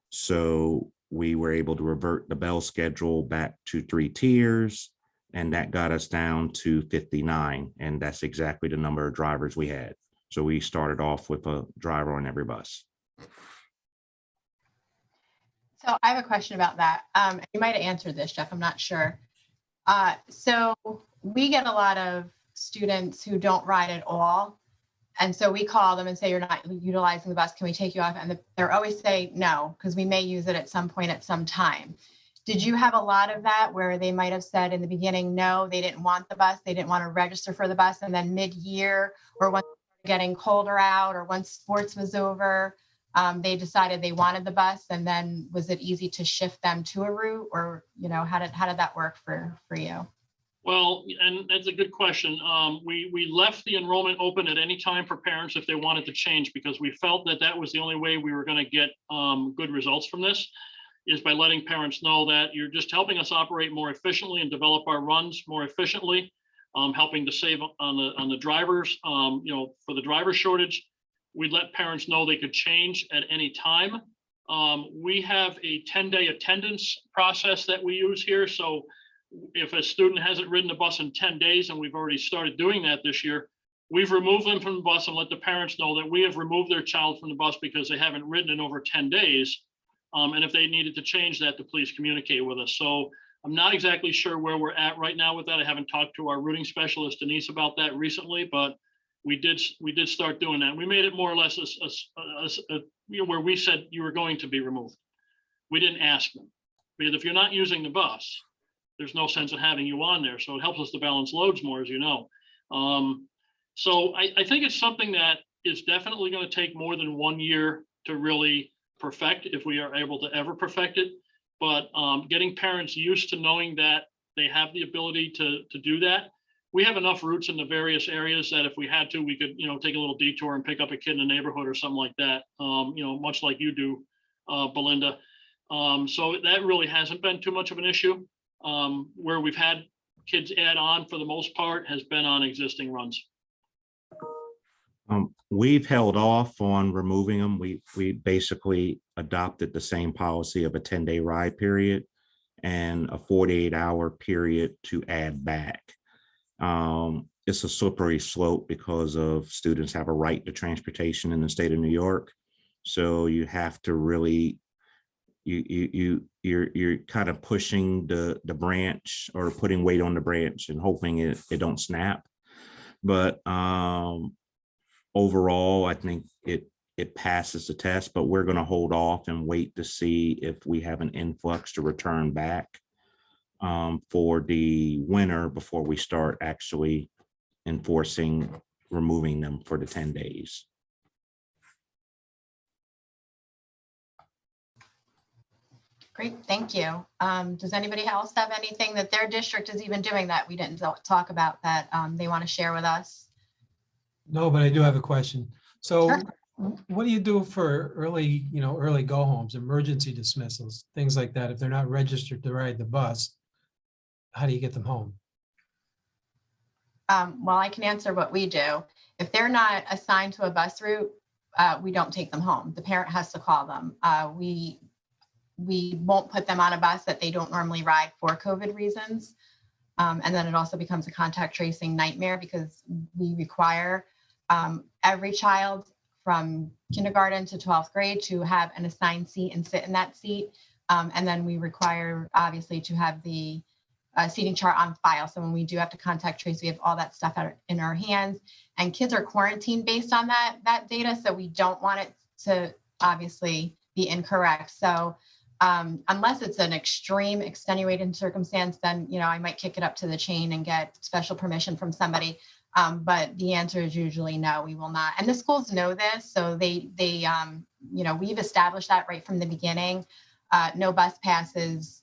So we were able to revert the bell schedule back to 3 tiers, and that got us down to 59. And that's exactly the number of drivers we had. So we started off with a driver on every bus. So I have a question about that. You might have answered this, Jeff, I'm not sure. So we get a lot of students who don't ride at all. And so we call them and say, you're not utilizing the bus, can we take you off? And they're always say no, because we may use it at some point at some time. Did you have a lot of that where they might have said in the beginning, no, they didn't want the bus, they didn't want to register for the bus, and then mid-year or once getting colder out or once sports was over, they decided they wanted the bus, and then was it easy to shift them to a route, or how did that work for you? Well, and that's a good question. We left the enrollment open at any time for parents if they wanted to change, because we felt that was the only way we were going to get good results from this, is by letting parents know that you're just helping us operate more efficiently and develop our runs more efficiently, helping to save on the drivers, for the driver shortage. We'd let parents know they could change at any time. We have a 10-day attendance process that we use here. So if a student hasn't ridden the bus in 10 days, and we've already started doing that this year, we've removed them from the bus and let the parents know that we have removed their child from the bus because they haven't ridden in over 10 days. And if they needed to change that, to please communicate with us. So I'm not exactly sure where we're at right now with that. I haven't talked to our routing specialist, Denise, about that recently, but we did start doing that. We made it more or less where we said you were going to be removed. We didn't ask them, because if you're not using the bus, there's no sense in having you on there. So it helps us to balance loads more, as you know. So I think it's something that is definitely going to take more than 1 year to really perfect, if we are able to ever perfect it. But getting parents used to knowing that they have the ability to do that. We have enough routes in the various areas that if we had to, we could, take a little detour and pick up a kid in the neighborhood or something like that, much like you do, Belinda. So that really hasn't been too much of an issue. Where we've had kids add on, for the most part, has been on existing runs. We've held off on removing them. We basically adopted the same policy of a 10-day ride period and a 48-hour period to add back. It's a slippery slope because of students have a right to transportation in the state of New York. So you have to really, you're kind of pushing the branch, or putting weight on the branch and hoping it don't snap. But overall, I think it passes the test, but we're going to hold off and wait to see if we have an influx to return back for the winter before we start actually enforcing removing them for the 10 days. Great, thank you. Does anybody else have anything that their district is even doing that we didn't talk about that they want to share with us? No, but I do have a question. So Sure. what do you do for early go homes, emergency dismissals, things like that? If they're not registered to ride the bus, how do you get them home? Well, I can answer what we do. If they're not assigned to a bus route, we don't take them home. The parent has to call them. We won't put them on a bus that they don't normally ride for COVID reasons. And then it also becomes a contact tracing nightmare, because we require every child from kindergarten to 12th grade to have an assigned seat and sit in that seat. And then we require, obviously, to have the seating chart on file. So when we do have to contact trace, we have all that stuff in our hands, and kids are quarantined based on that data. So we don't want it to obviously be incorrect. So unless it's an extreme extenuating circumstance, then, you know, I might kick it up to the chain and get special permission from somebody. But the answer is usually no, we will not. And the schools know this. So they you know, we've established that right from the beginning. No bus passes,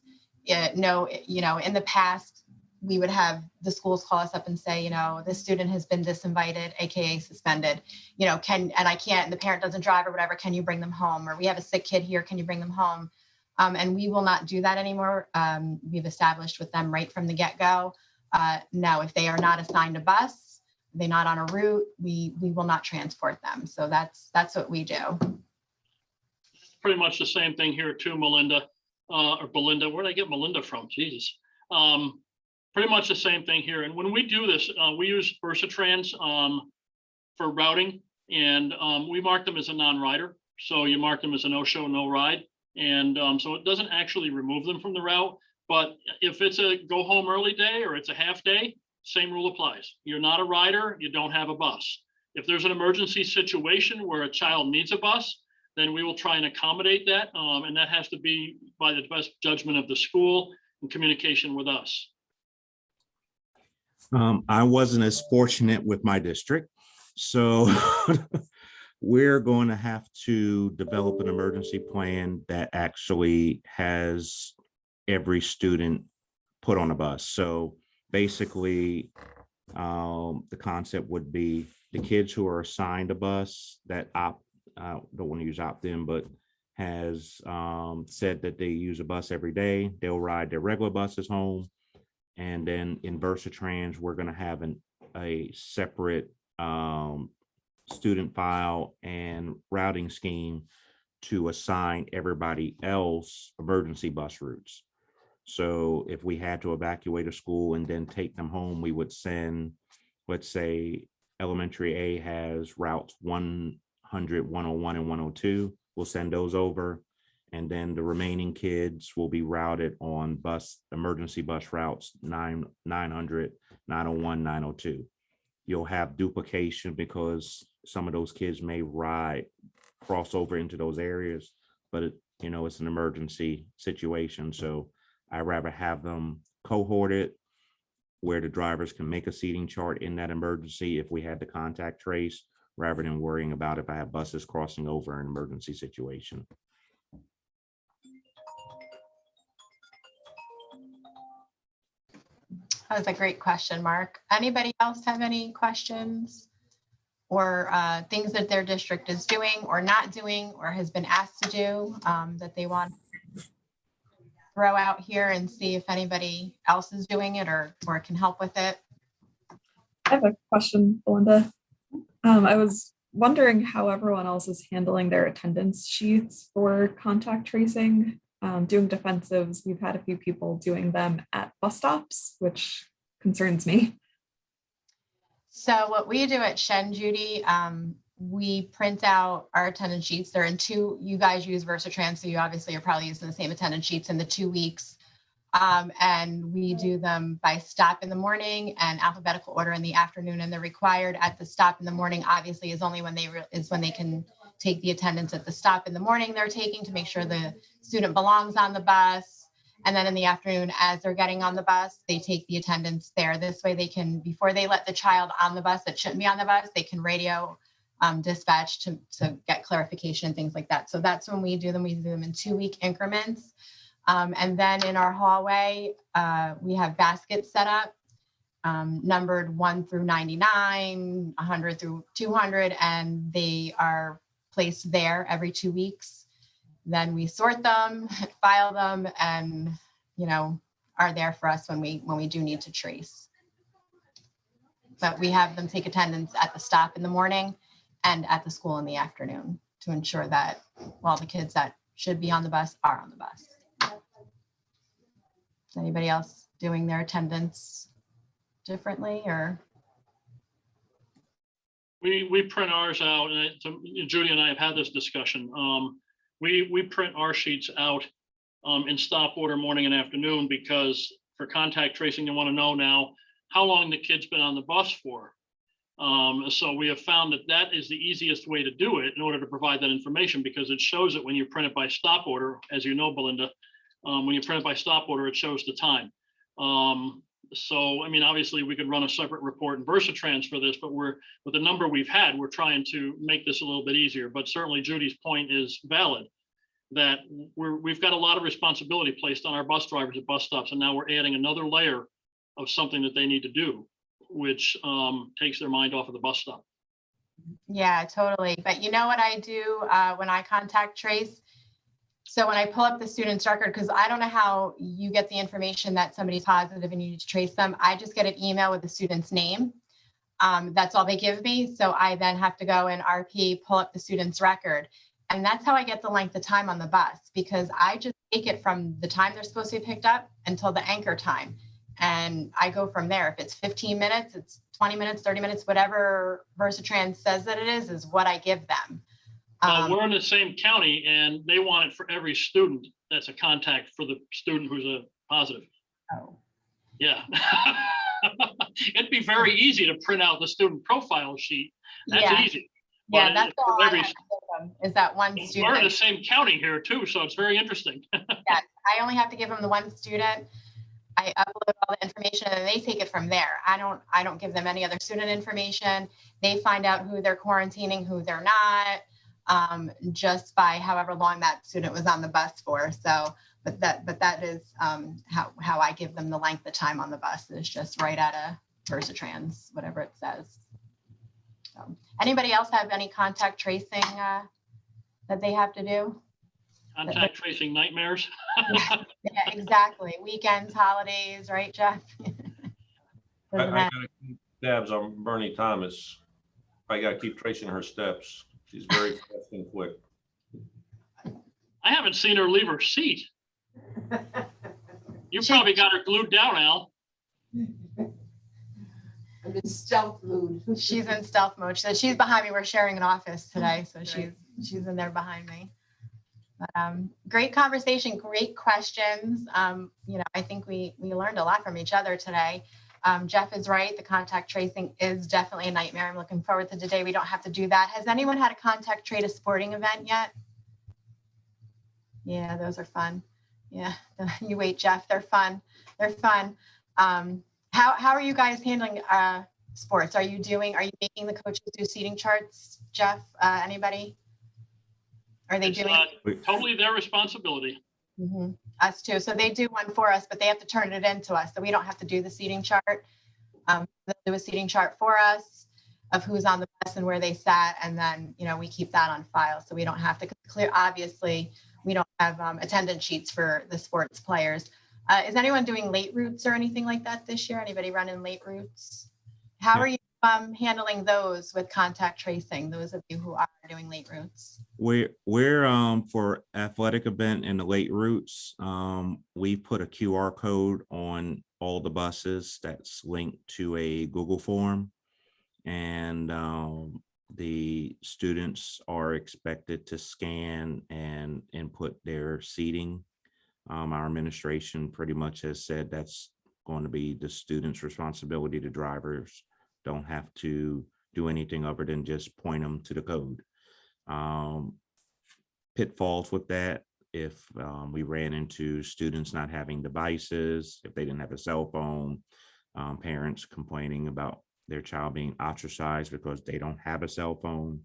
no, you know, in the past, we would have the schools call us up and say, you know, this student has been disinvited, AKA suspended, you know, and I can't, and the parent doesn't drive or whatever, can you bring them home? Or we have a sick kid here, can you bring them home? And we will not do that anymore. We've established with them right from the get-go. Now, if they are not assigned a bus, they're not on a route, we will not transport them. So that's what we do. Pretty much the same thing here too, Melinda, or Belinda. Where did I get Melinda from? Jesus. Pretty much the same thing here. And when we do this, we use Versatrans for routing, and we mark them as a non-rider. So you mark them as a no-show, no-ride. And so it doesn't actually remove them from the route. But if it's a go home early day or it's a half day, same rule applies. You're not a rider, you don't have a bus. If there's an emergency situation where a child needs a bus, then we will try and accommodate that. And that has to be by the best judgment of the school in communication with us. I wasn't as fortunate with my district, so we're going to have to develop an emergency plan that actually has every student put on a bus. So basically, the concept would be the kids who are assigned a bus that don't want to use opt-in, but has said that they use a bus every day, they'll ride their regular buses home. And then in Versatrans, we're going to have a separate student file and routing scheme to assign everybody else emergency bus routes. So if we had to evacuate a school and then take them home, we would send, let's say, elementary A has routes 100, 101, and 102. We'll send those over. And then the remaining kids will be routed on emergency bus routes 900, 901, 902. You'll have duplication because some of those kids may cross over into those areas, but it's an emergency situation. So I'd rather have them cohorted where the drivers can make a seating chart in that emergency if we had to contact trace, rather than worrying about if I have buses crossing over in an emergency situation. That was a great question, Mark. Anybody else have any questions or things that their district is doing or not doing or has been asked to do that they want to throw out here and see if anybody else is doing it or can help with it? I have a question, Belinda. I was wondering how everyone else is handling their attendance sheets for contact tracing. Doing defensives, we've had a few people doing them at bus stops, which concerns me. So what we do at Shen, Judy, we print out our attendance sheets. They're in two, you guys use Versatrans, so you obviously are probably using the same attendance sheets in the 2 weeks. And we do them by stop in the morning and alphabetical order in the afternoon. And they're required at the stop in the morning, obviously, is only when they can take the attendance at the stop in the morning they're taking to make sure the student belongs on the bus. And then in the afternoon, as they're getting on the bus, they take the attendance there. This way they can, before they let the child on the bus that shouldn't be on the bus, they can radio dispatch to get clarification and things like that. So that's when we do them. We do them in 2-week increments. And then in our hallway, we have baskets set up, numbered 1 through 99, 100 through 200, and they are placed there every 2 weeks. Then we sort them, file them, and are there for us when we do need to trace. But we have them take attendance at the stop in the morning and at the school in the afternoon to ensure that all the kids that should be on the bus are on the bus. Is anybody else doing their attendance differently or? We print ours out, and Judy and I have had this discussion. We print our sheets out in stop order morning and afternoon because for contact tracing, they want to know now how long the kid's been on the bus for. So we have found that that is the easiest way to do it in order to provide that information, because it shows it when you print it by stop order, as you know, Belinda. When you print it by stop order, it shows the time. So, I mean, obviously we could run a separate report in Versatrans for this, but with the number we've had, we're trying to make this a little bit easier. But certainly Judy's point is valid, that we've got a lot of responsibility placed on our bus drivers at bus stops, and now we're adding another layer of something that they need to do, which takes their mind off of the bus stop. Yeah, totally. But you know what I do when I contact trace? So when I pull up the student's record, because I don't know how you get the information that somebody's positive and you need to trace them, I just get an email with the student's name. That's all they give me. So I then have to go in RP, pull up the student's record. And that's how I get the length of time on the bus, because I just take it from the time they're supposed to be picked up until the anchor time. And I go from there. If it's 15 minutes, it's 20 minutes, 30 minutes, whatever Versatrans says that it is what I give them. We're in the same county and they want it for every student that's a contact for the student who's a positive. Oh. Yeah. It'd be very easy to print out the student profile sheet. That's Yeah. easy. Yeah, But that's for all I every- have to give them is that one We're in the student. same county here too, so it's very interesting. Yes, I only have to give them the one student. I upload all the information and they take it from there. I don't give them any other student information. They find out who they're quarantining, who they're not, just by however long that student was on the bus for. So, but that is how I give them the length of time on the bus, is just right out of Versatrans, whatever it says. So, anybody else have any contact tracing that they have to do? Contact tracing nightmares. Yeah, exactly. Weekends, holidays, right, Jeff? I Doesn't matter. gotta keep tabs on Bernie Thomas. I gotta keep tracing her steps. She's very fast and quick. I haven't seen her leave her seat. You She- probably got her glued down, Al. I'm in stealth mood. She's in stealth mode. So she's behind me. We're sharing an office today, so she's in there behind me. But, great conversation, great questions. I think we learned a lot from each other today. Jeff is right. The contact tracing is definitely a nightmare. I'm looking forward to the day we don't have to do that. Has anyone had a contact trade a sporting event yet? Yeah, those are fun. Yeah, you wait, Jeff. They're fun. They're fun. How are you guys handling sports? Are you making the coaches do seating charts, Jeff? Anybody? Are they It's doing? totally their responsibility. Mhm. Us too. So they do one for us, but they have to turn it in to us. So we don't have to do the seating chart. They'll do a seating chart for us of who's on the bus and where they sat. And then, we keep that on file. So we don't have to clear. Obviously, we don't have attendance sheets for the sports players. Is anyone doing late routes or anything like that this year? Anybody running late routes? How are you handling those with contact tracing? Those of you who are doing late routes. We're for athletic event in the late routes, we put a QR code on all the buses that's linked to a Google form, and the students are expected to scan and input their seating. Our administration pretty much has said that's going to be the students' responsibility. The drivers don't have to do anything other than just point them to the code. Pitfalls with that, if we ran into students not having devices, if they didn't have a cell phone, parents complaining about their child being ostracized because they don't have a cell phone,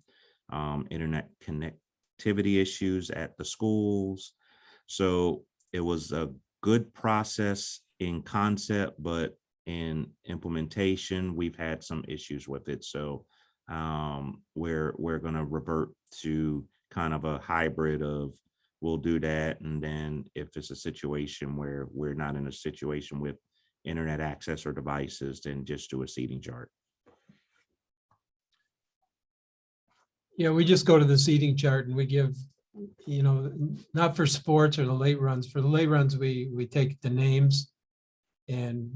internet connectivity issues at the schools. So it was a good process in concept, but in implementation, we've had some issues with it. So we're going to revert to kind of a hybrid of we'll do that. And then if it's a situation where we're not in a situation with internet access or devices, then just do a seating chart. Yeah, we just go to the seating chart and we give, not for sports or the late runs. For the late runs, we take the names and,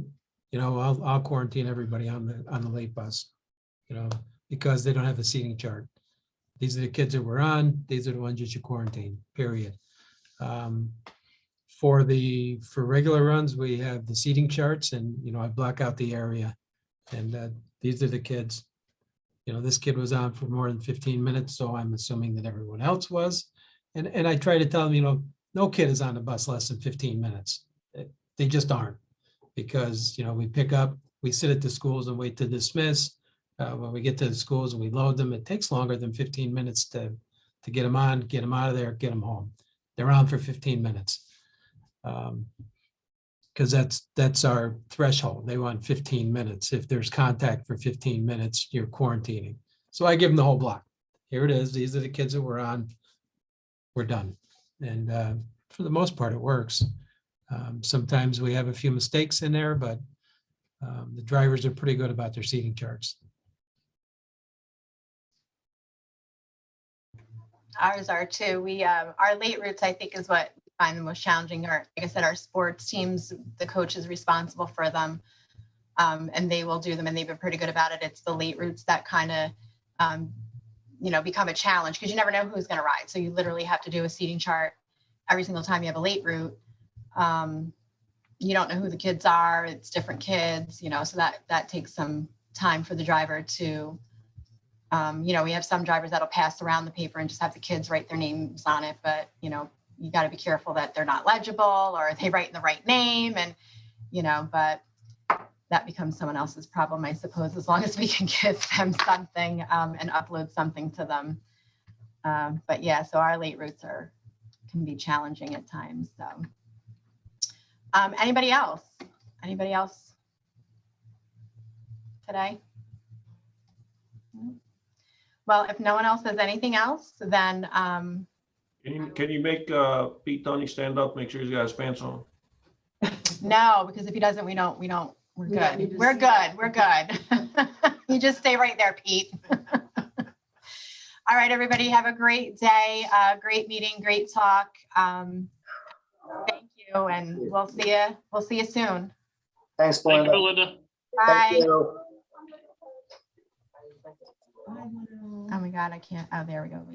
I'll quarantine everybody on the late bus, because they don't have a seating chart. These are the kids that we're on. These are the ones that you quarantine, period. For regular runs, we have the seating charts and, I block out the area. And these are the kids. This kid was on for more than 15 minutes, so I'm assuming that everyone else was. And I try to tell them, no kid is on the bus less than 15 minutes. They just aren't. Because, we pick up, we sit at the schools and wait to dismiss. When we get to the schools and we load them, it takes longer than 15 minutes to get them on, get them out of there, get them home. They're on for 15 minutes. Because that's our threshold. They want 15 minutes. If there's contact for 15 minutes, you're quarantining. So I give them the whole block. Here it is. These are the kids that we're on. We're done. And for the most part, it works. Sometimes we have a few mistakes in there, but the drivers are pretty good about their seating charts. Ours are too. We, our late routes, I think, is what we find the most challenging. Or, like I said, our sports teams, the coach is responsible for them, and they will do them, and they've been pretty good about it. It's the late routes that kind of, become a challenge because you never know who's going to ride. So you literally have to do a seating chart every single time you have a late route. You don't know who the kids are. It's different kids, so that takes some time for the driver to, we have some drivers that'll pass around the paper and just have the kids write their names on it. But, you got to be careful that they're not legible or they write in the right name. And, but that becomes someone else's problem, I suppose, as long as we can give them something and upload something to them. But yeah, so our late routes can be challenging at times. So anybody else? Anybody else today? Well, if no one else has anything else, then Can you make Pete Tony stand up? Make sure he's got his pants on. no, because if he doesn't, we're We don't good. need to We're see good. that. We're good. You just stay right there, Pete. All right, everybody, have a great day. Great meeting, great talk. Thank you, and we'll see you. We'll see you soon. Thanks, Thank you, Belinda. Belinda. Bye. Thank you. Oh my God, I can't. Oh, there we go.